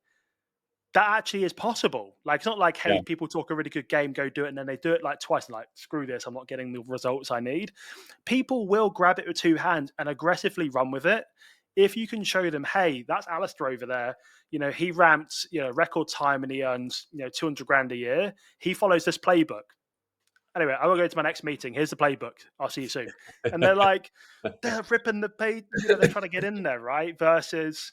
that actually is possible. Like it's not like, Yeah. hey, people talk a really good game, go do it, and then they do it like twice and like, screw this, I'm not getting the results I need. People will grab it with two hands and aggressively run with it. If you can show them, hey, that's Alistair over there. He ramped, record time and he earns, 200 grand a year. He follows this playbook. Anyway, I will go to my next meeting. Here's the playbook. I'll see you soon. And they're ripping the page, they're trying to get in there, right? Versus,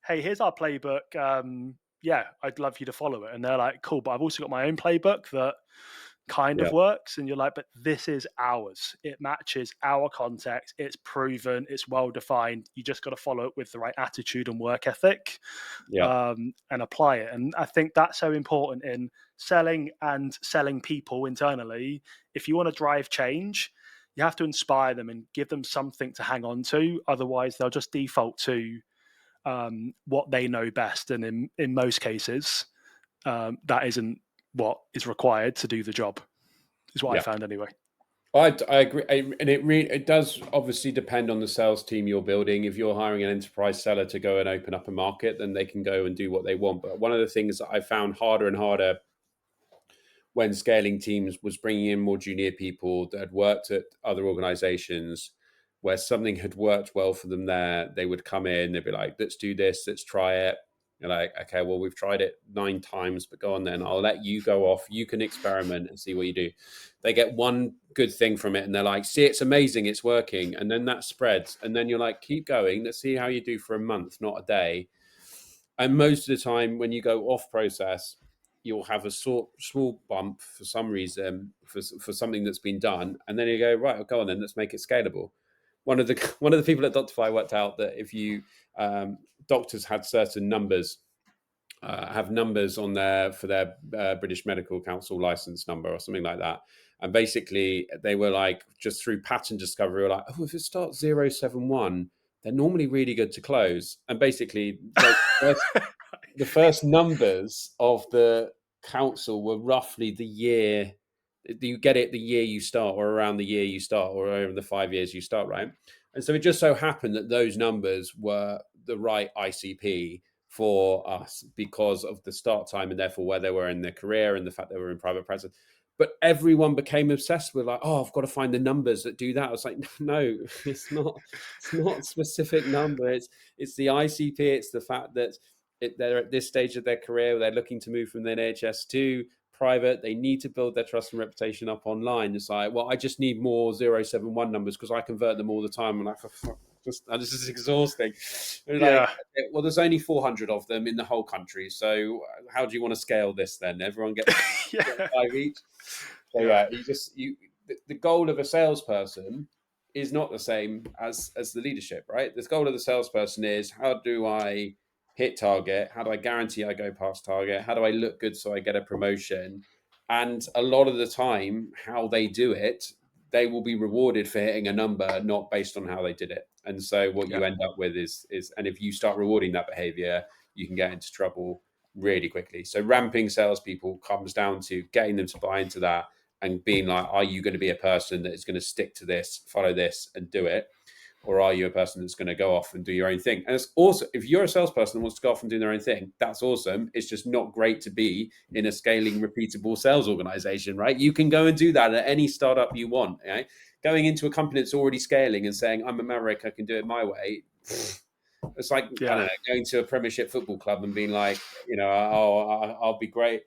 hey, here's our playbook. Yeah, I'd love you to follow it. And they're like, cool, but I've also got my own playbook that kind Yeah. of works. And you're like, but this is ours. It matches our context. It's proven. It's well defined. You just got to follow it with the right attitude and work ethic, Yeah. and apply it. And I think that's so important in selling and selling people internally. If you want to drive change, you have to inspire them and give them something to hang on to. Otherwise, they'll just default to what they know best. And in most cases, that isn't what is required to do the job, is what I Yeah. found anyway. I agree, and it does obviously depend on the sales team you're building. If you're hiring an enterprise seller to go and open up a market, then they can go and do what they want. But one of the things that I found harder and harder when scaling teams was bringing in more junior people that had worked at other organizations where something had worked well for them there. They would come in, they'd be like, let's do this, let's try it. You're like, okay, well, we've tried it 9 times, but go on then. I'll let you go off. You can experiment and see what you do. They get one good thing from it and they're like, see, it's amazing, it's working. And then that spreads. And then you're like, keep going. Let's see how you do for a month, not a day. And most of the time when you go off process, you'll have a small bump for some reason for something that's been done. And then you go, right, well, go on then, let's make it scalable. One of the people at Doctify worked out that if you doctors had certain numbers, have numbers on there for their British Medical Council license number or something like that. And basically they were like, just through pattern discovery, were like, oh, if it starts 071, they're normally really good to close. And basically the first numbers of the council were roughly the year you get it, the year you start, or around the year you start, or over the 5 years you start, right? And so it just so happened that those numbers were the right ICP for us because of the start time and therefore where they were in their career and the fact they were in private practice. But everyone became obsessed with like, oh, I've got to find the numbers that do that. I was like, no, it's not a specific number. It's the ICP. It's the fact that they're at this stage of their career, they're looking to move from the NHS to private. They need to build their trust and reputation up online. It's like, well, I just need more 071 numbers because I convert them all the time. I'm like, for fuck, this is exhausting. They're like, Yeah. well, there's only 400 of them in the whole country. So how do you want to scale this then? Everyone gets Yeah. 5 each. So Yeah. yeah, the goal of a salesperson is not the same as the leadership, right? The goal of the salesperson is, how do I hit target? How do I guarantee I go past target? How do I look good so I get a promotion? And a lot of the time, how they do it, they will be rewarded for hitting a number, not based on how they did it. And so what Yeah. you end up with is, and if you start rewarding that behavior, you can get into trouble really quickly. So ramping salespeople comes down to getting them to buy into that and being like, are you going to be a person that is going to stick to this, follow this, and do it? Or are you a person that's going to go off and do your own thing? And it's also, if you're a salesperson that wants to go off and do their own thing, that's awesome. It's just not great to be in a scaling, repeatable sales organization, right? You can go and do that at any startup you want. Right? Going into a company that's already scaling and saying, I'm a maverick, I can do it my way. It's like, I Yeah. don't know, going to a Premiership football club and being like, oh, I'll be great.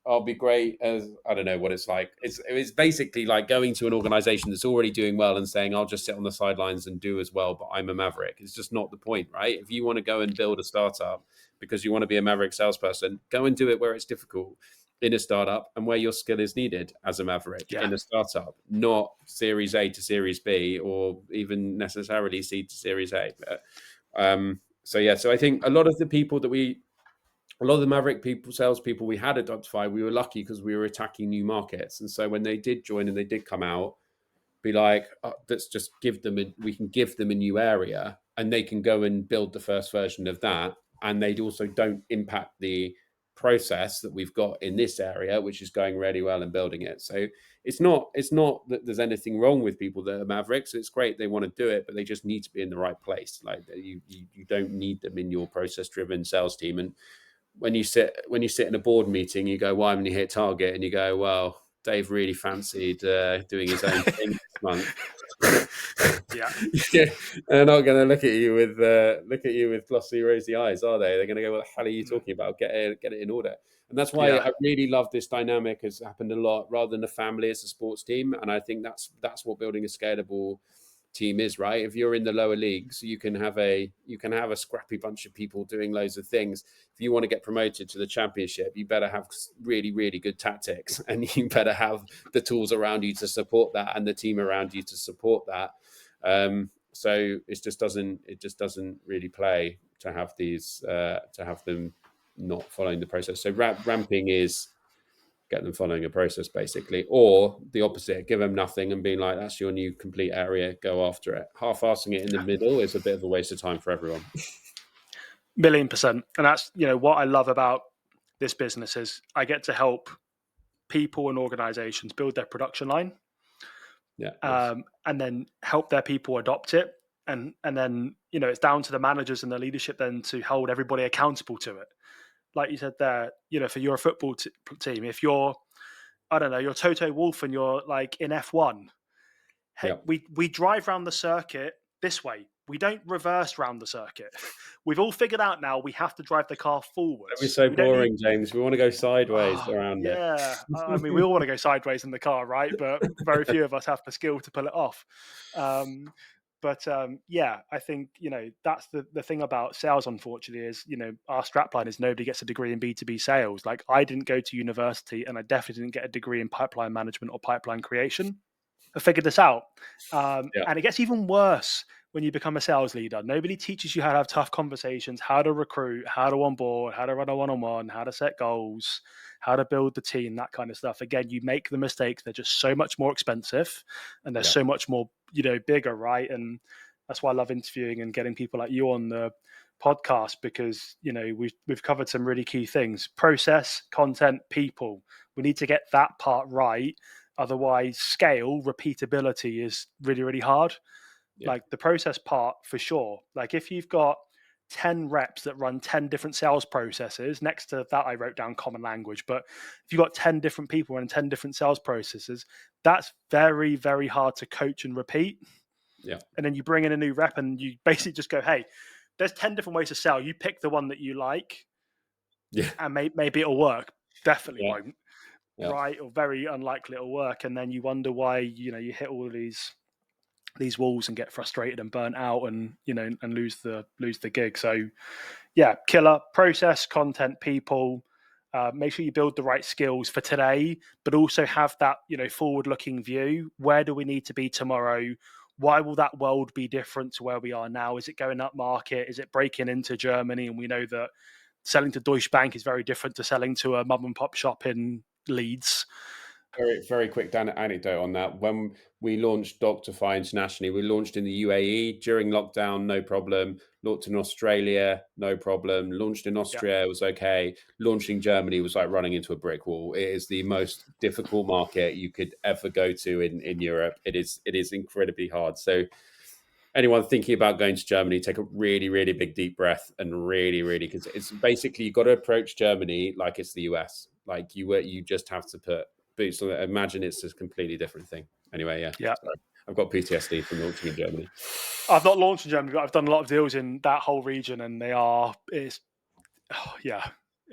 I'll be great as, I don't know what it's like. It's basically like going to an organization that's already doing well and saying, I'll just sit on the sidelines and do as well, but I'm a maverick. It's just not the point, right? If you want to go and build a startup because you want to be a maverick salesperson, go and do it where it's difficult in a startup and where your skill is needed as a maverick Yeah. in a startup, not Series A to Series B or even necessarily C to Series A. So I think a lot of the Maverick people, salespeople we had at Doptify, we were lucky because we were attacking new markets. And so when they did join and they did come out, be like, let's just we can give them a new area and they can go and build the first version of that. And they also don't impact the process that we've got in this area, which is going really well and building it. So it's not that there's anything wrong with people that are Mavericks. It's great they want to do it, but they just need to be in the right place. Like you don't need them in your process driven sales team. And when you sit in a board meeting, you go, "Why haven't you hit target?" And you go, "Well, Dave really fancied doing his own thing this month." Yeah. Yeah, they're not going to look at you with glossy, rosy eyes, are they? They're going to go, "What the hell are you talking about? Get it in order." And that's why Yeah. I really love this dynamic. Has happened a lot. Rather than a family, it's a sports team, and I think that's what building a scalable team is, right? If you're in the lower leagues, you can have a scrappy bunch of people doing loads of things. If you want to get promoted to the championship, you better have really, really good tactics, and you better have the tools around you to support that, and the team around you to support that. So it just doesn't really play to have them not following the process. So ramping is get them following a process basically, or the opposite, give them nothing and being like, that's your new complete area, go after it. Half-assing it in the middle is a bit of a waste of time for everyone. 1,000,000%. And that's, what I love about this business is I get to help people and organizations build their production line, Yeah, nice. and then help their people adopt it. And then, it's down to the managers and the leadership then to hold everybody accountable to it. Like you said there, for your football team, if you're, I don't know, you're Toto Wolff and you're like in F1, hey, Yeah. we drive around the circuit this way. We don't reverse round the circuit. We've all figured out now we have to drive the car That'd be forwards. so We don't need. boring, James. We want to go sideways Oh, around it. yeah. I mean, we all want to go sideways in the car, right? But very few of us have the skill to pull it off. Yeah, I think, that's the thing about sales, unfortunately, is, our strapline is nobody gets a degree in B2B sales. Like, I didn't go to university and I definitely didn't get a degree in pipeline management or pipeline creation. I figured this out. Yeah. And it gets even worse when you become a sales leader. Nobody teaches you how to have tough conversations, how to recruit, how to onboard, how to run a one-on-one, how to set goals, how to build the team, that kind of stuff. Again, you make the mistakes. They're just so much more expensive and they're Yeah. so much more, bigger, right? And that's why I love interviewing and getting people like you on the podcast, because, we've covered some really key things: process, content, people. We need to get that part right. Otherwise, scale, repeatability is really, really hard. Yeah. Like the process part, for sure. Like if you've got 10 reps that run 10 different sales processes, next to that, I wrote down common language. But if you've got 10 different people running 10 different sales processes, that's very, very hard to coach and repeat. Yeah. And then you bring in a new rep and you basically just go, hey, there's 10 different ways to sell. You pick the one that you like, Yeah. and maybe it'll work. Definitely Yeah. won't. Yeah. right or very unlikely it'll work, and then you wonder why you hit all of these walls and get frustrated and burnt out, and and lose the gig. So yeah, killer process, content, people. Make sure you build the right skills for today, but also have that forward-looking view. Where do we need to be tomorrow? Why will that world be different to where we are now? Is it going up market? Is it breaking into Germany? And we know that selling to Deutsche Bank is very different to selling to a mum and pop shop in Leeds. Very, very quick anecdote on that. When we launched Doctify internationally, we launched in the UAE during lockdown, no problem. Launched in Australia, no problem. Launched in Yeah, Austria, it was okay. Launching Germany was like running into a brick wall. It is the most difficult market you could ever go to in Europe. It is incredibly hard. So anyone thinking about going to Germany, take a really, really big deep breath and really, because it's basically you've got to approach Germany like it's the US. Like you just have to put boots on it. Imagine it's a completely different thing. Anyway, yeah. yeah. Sorry. I've got PTSD from launching in Germany. I've not launched in Germany, but I've done a lot of deals in that whole region, and yeah,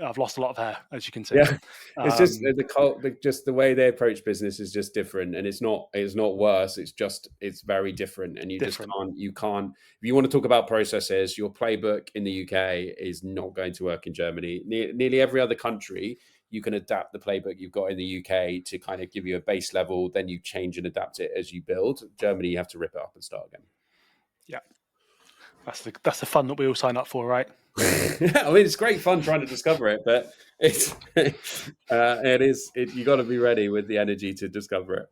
I've lost a lot of hair, as you can see. Yeah, it's just Um, just the way they approach business is just different, and it's not worse. It's very different, and Different. you can't. If you want to talk about processes, your playbook in the UK is not going to work in Germany. Nearly every other country, you can adapt the playbook you've got in the UK to kind of give you a base level. Then you change and adapt it as you build. Germany, you have to rip it up and start again. Yeah, that's the fun that we all sign up for, right? I mean, it's great fun trying to discover it, but it's you got to be ready with the energy to discover it.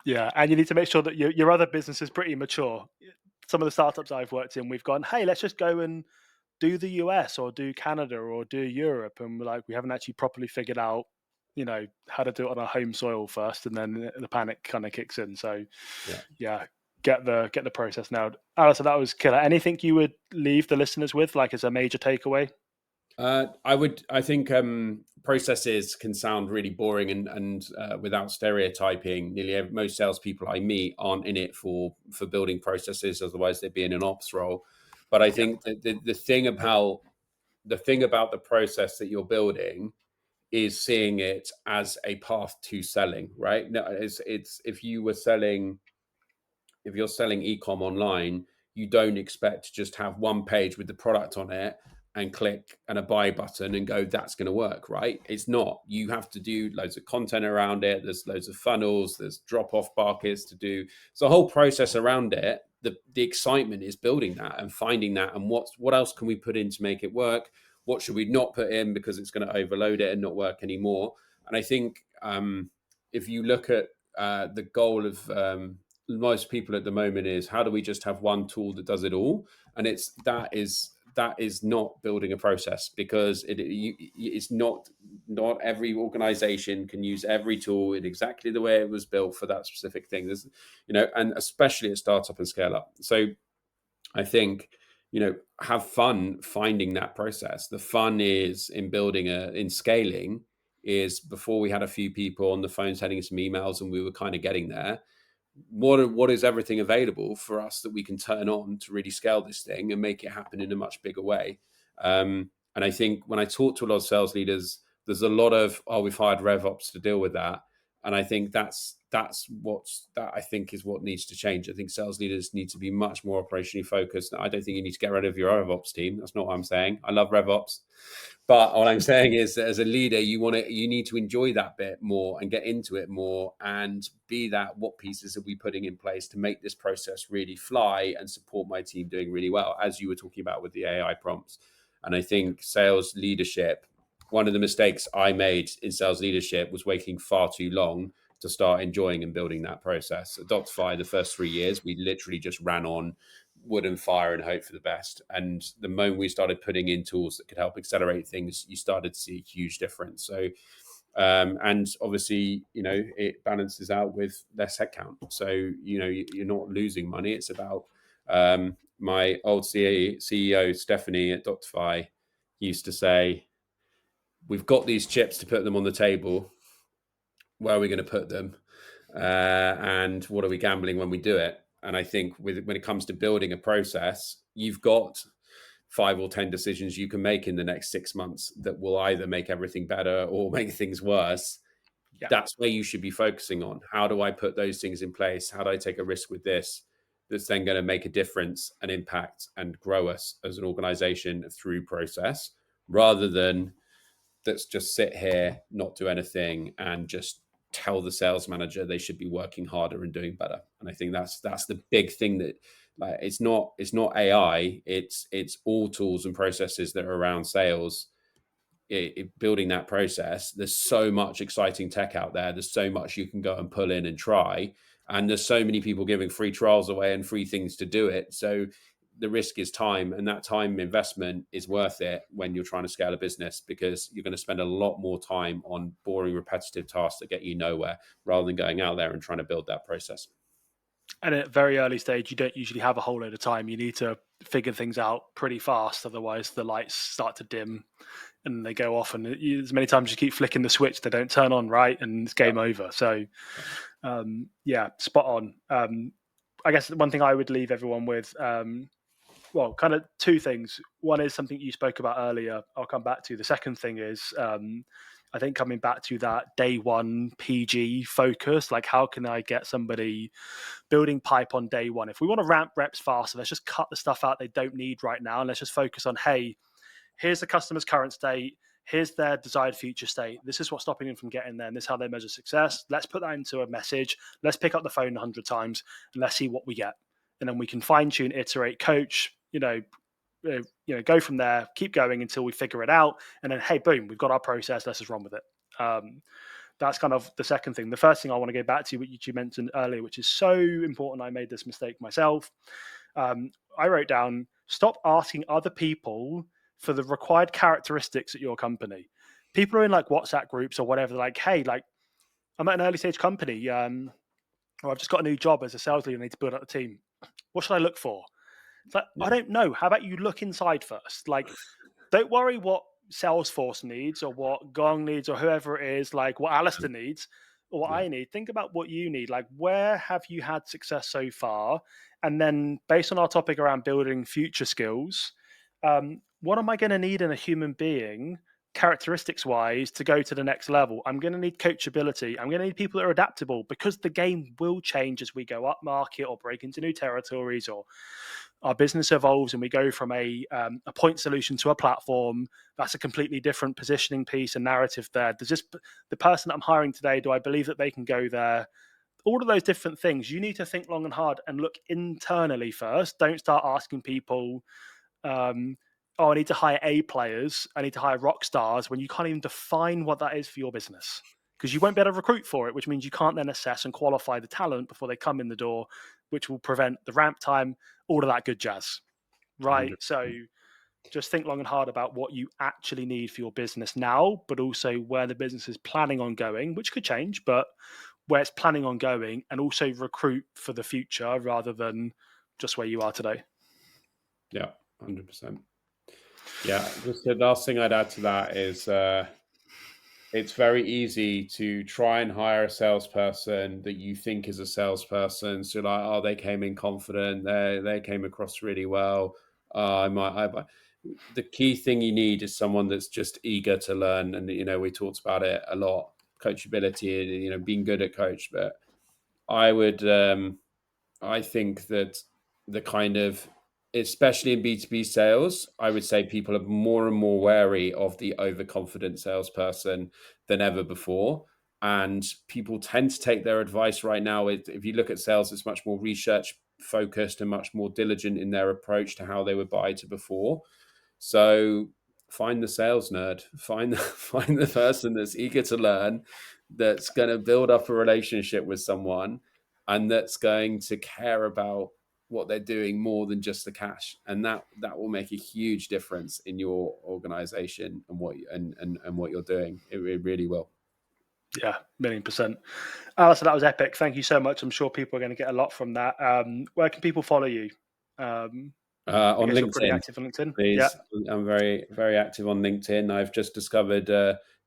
Yeah, and you need to make sure that your other business is pretty mature. Some of the startups I've worked in, we've gone, hey, let's just go and do the US or do Canada or do Europe, and we're like, we haven't actually properly figured out, how to do it on our home soil first, and then the panic kind of kicks in. So, Yeah. yeah, get the process now. Alistair, that was killer. Anything you would leave the listeners with, like as a major takeaway? I think processes can sound really boring and without stereotyping, most salespeople I meet aren't in it for building processes. Otherwise, they'd be in an ops role. But I Yeah, think that the thing about the process that you're building is seeing it as a path to selling. Right? No, it's if you're selling ecom online, you don't expect to just have one page with the product on it and click and a buy button and go, that's going to work, right? It's not. You have to do loads of content around it. There's loads of funnels. There's drop-off buckets to do. So the whole process around it, the excitement is building that and finding that, and what else can we put in to make it work? What should we not put in because it's going to overload it and not work anymore? And I think if you look at the goal of most people at the moment is how do we just have one tool that does it all, and that is not building a process, because it's not every organization can use every tool in exactly the way it was built for that specific thing. There's and especially at startup and scale up. So I think have fun finding that process. The fun is in building in scaling is before we had a few people on the phone sending some emails and we were kind of getting there. What is everything available for us that we can turn on to really scale this thing and make it happen in a much bigger way? And I think when I talk to a lot of sales leaders, there's a lot of we've hired RevOps to deal with that, and I think that I think is what needs to change. I think sales leaders need to be much more operationally focused. I don't think you need to get rid of your RevOps team. That's not what I'm saying. I love RevOps. But what I'm saying is that as a leader, you need to enjoy that bit more and get into it more and be that what pieces are we putting in place to make this process really fly and support my team doing really well, as you were talking about with the AI prompts. And I think sales leadership, one of the mistakes I made in sales leadership was waiting far too long to start enjoying and building that process. At Doctify, the first 3 years, we literally just ran on wood and fire and hope for the best. And the moment we started putting in tools that could help accelerate things, you started to see a huge difference. So, and obviously, it balances out with less headcount. So, you're not losing money. It's about my old CEO, Stephanie at Doctify, used to say, we've got these chips to put them on the table. Where are we going to put them? And what are we gambling when we do it? And I think when it comes to building a process, you've got 5 or 10 decisions you can make in the next 6 months that will either make everything better or make things worse. Yeah. That's where you should be focusing on. How do I put those things in place? How do I take a risk with this that's then going to make a difference and impact and grow us as an organization through process, rather than let's just sit here, not do anything, and just tell the sales manager they should be working harder and doing better. And I think that's the big thing, that like it's not AI, it's all tools and processes that are around sales. Building that process, there's so much exciting tech out there, there's so much you can go and pull in and try, and there's so many people giving free trials away and free things to do it. So the risk is time, and that time investment is worth it when you're trying to scale a business, because you're going to spend a lot more time on boring, repetitive tasks that get you nowhere, rather than going out there and trying to build that process. And at a very early stage, you don't usually have a whole load of time. You need to figure things out pretty fast. Otherwise, the lights start to dim and they go off. And as many times you keep flicking the switch, they don't turn on, right? And it's game over. So, yeah, spot on. I guess one thing I would leave everyone with, well, kind of two things. One is something you spoke about earlier. I'll come back to. The second thing is, I think coming back to that day one PG focus, like how can I get somebody building pipe on day one? If we want to ramp reps faster, let's just cut the stuff out they don't need right now. And let's just focus on, hey, here's the customer's current state. Here's their desired future state. This is what's stopping them from getting there. And this is how they measure success. Let's put that into a message. Let's pick up the phone 100 times and let's see what we get. And then we can fine tune, iterate, coach, go from there, keep going until we figure it out. And then, hey, boom, we've got our process. Let's just run with it. That's kind of the second thing. The first thing I want to go back to, which you mentioned earlier, which is so important. I made this mistake myself. I wrote down, stop asking other people for the required characteristics at your company. People are in like WhatsApp groups or whatever. They're like, hey, like I'm at an early stage company. Or I've just got a new job as a sales leader. I need to build up a team. What should I look for? It's like, I don't know. How about you look inside first? Like, don't worry what Salesforce needs or what Gong needs or whoever it is, like what Alastair needs or what I need. Think about what you need. Like, where have you had success so far? And then based on our topic around building future skills, what am I going to need in a human being characteristics wise to go to the next level? I'm going to need coachability. I'm going to need people that are adaptable, because the game will change as we go up market or break into new territories, or our business evolves and we go from a point solution to a platform. That's a completely different positioning piece and narrative there. There's just the person that I'm hiring today, do I believe that they can go there? All of those different things. You need to think long and hard and look internally first. Don't start asking people, I need to hire A players, I need to hire rock stars, when you can't even define what that is for your business, because you won't be able to recruit for it, which means you can't then assess and qualify the talent before they come in the door, which will prevent the ramp time, all of that good jazz. Right. 100%. So just think long and hard about what you actually need for your business now, but also where the business is planning on going, which could change, but where it's planning on going, and also recruit for the future rather than just where you are today. Yeah, 100%. Yeah, just the last thing I'd add to that is it's very easy to try and hire a salesperson that you think is a salesperson. So like, oh, they came in confident, they came across really well. The key thing you need is someone that's just eager to learn. And we talked about it a lot, coachability, being good at coach. But I think that the kind of, especially in B2B sales, I would say people are more and more wary of the overconfident salesperson than ever before. And people tend to take their advice right now. If you look at sales, it's much more research focused and much more diligent in their approach to how they would buy to before. So find the sales nerd, find the person that's eager to learn, that's going to build up a relationship with someone, and that's going to care about what they're doing more than just the cash, and that will make a huge difference in your organization and what you're doing. It really will. Yeah, 1,000,000%. Alistair, that was epic. Thank you so much. I'm sure people are going to get a lot from that. Where can people follow you? On guess you're pretty LinkedIn, active on LinkedIn. Yeah. please. I'm very, very active on LinkedIn. I've just discovered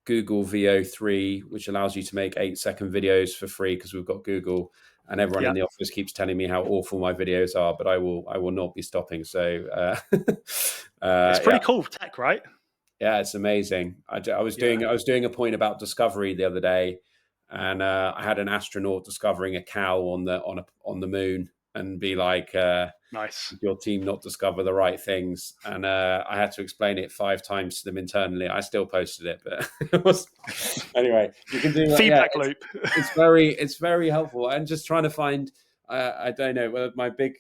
Google VO3, which allows you to make 8-second videos for free, because we've got Google, and everyone in the office keeps telling me how awful my videos are, but I will not be stopping. So It's pretty cool tech, right? Yeah, it's amazing. I was doing a point about discovery the other day, and I had an astronaut discovering a cow on the moon, and be like, Nice. your team not discover the right things, and I had to explain it 5 times to them internally. I still posted it, but it was anyway. You can do that. Yeah, Feedback loop. it's very helpful, and just trying to find. I don't know. Well, my big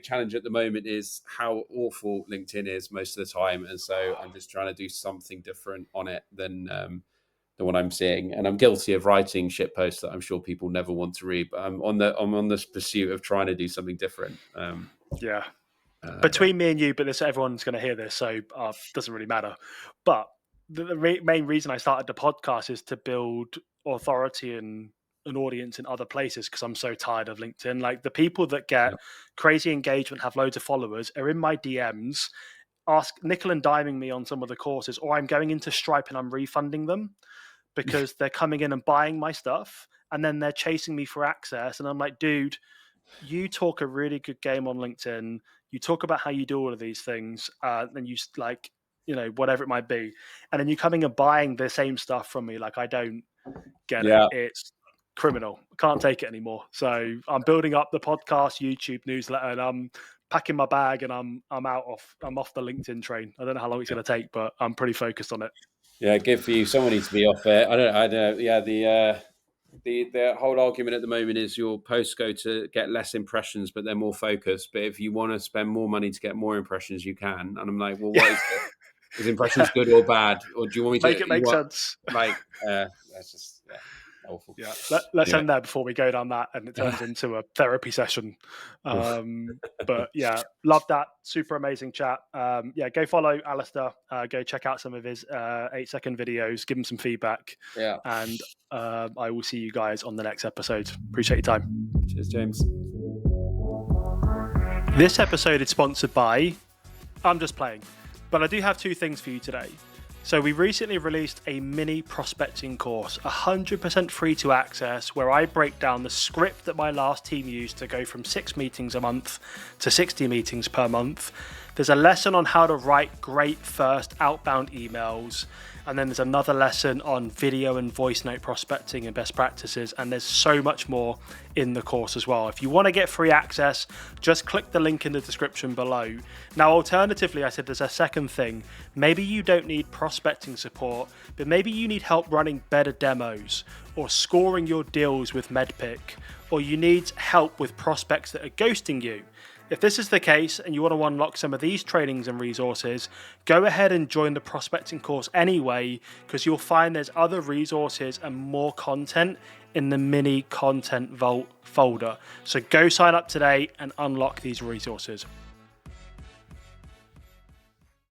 challenge at the moment is how awful LinkedIn is most of the time, and so I'm just trying to do something different on it than what I'm seeing. And I'm guilty of writing shit posts that I'm sure people never want to read, but I'm on this pursuit of trying to do something different. Yeah. Between me and you, but everyone's going to hear this, so doesn't really matter. But the main reason I started the podcast is to build authority and an audience in other places, because I'm so tired of LinkedIn. Like, the people that get crazy engagement, have loads of followers, are in my DMs, nickel and diming me on some of the courses, or I'm going into Stripe and I'm refunding them because they're coming in and buying my stuff, and then they're chasing me for access. And I'm like, dude, you talk a really good game on LinkedIn. You talk about how you do all of these things, and you like, whatever it might be, and then you coming and buying the same stuff from me. Like, I don't get it. It's criminal. I can't take it anymore. So I'm building up the podcast, YouTube, newsletter, and I'm packing my bag, and I'm off the LinkedIn train. I don't know how long it's going to take, but I'm pretty focused on it. Yeah, good for you. Someone needs to be off it. I don't know. Yeah, the whole argument at the moment is your posts go to get less impressions, but they're more focused. But if you want to spend more money to get more impressions, you can. And I'm like, well, what is it? Is impressions good or bad? Or do you want me to make it make sense? Like, that's just awful. Yeah, let's end there before we go down that and it turns into a therapy session. But yeah, love that. Super amazing chat. Yeah, go follow Alastair. Go check out some of his 8-second videos. Give him some feedback. Yeah. And I will see you guys on the next episode. Appreciate your time. Cheers, James. This episode is sponsored by I'm Just Playing. But I do have 2 things for you today. So we recently released a mini prospecting course, 100% free to access, where I break down the script that my last team used to go from 6 meetings a month to 60 meetings per month. There's a lesson on how to write great first outbound emails. And then there's another lesson on video and voice note prospecting and best practices. And there's so much more in the course as well. If you want to get free access, just click the link in the description below. Now, alternatively, I said there's a second thing. Maybe you don't need prospecting support, but maybe you need help running better demos or scoring your deals with MedPick, or you need help with prospects that are ghosting you. If this is the case and you want to unlock some of these trainings and resources, go ahead and join the prospecting course anyway, because you'll find there's other resources and more content in the mini content vault folder. So go sign up today and unlock these resources.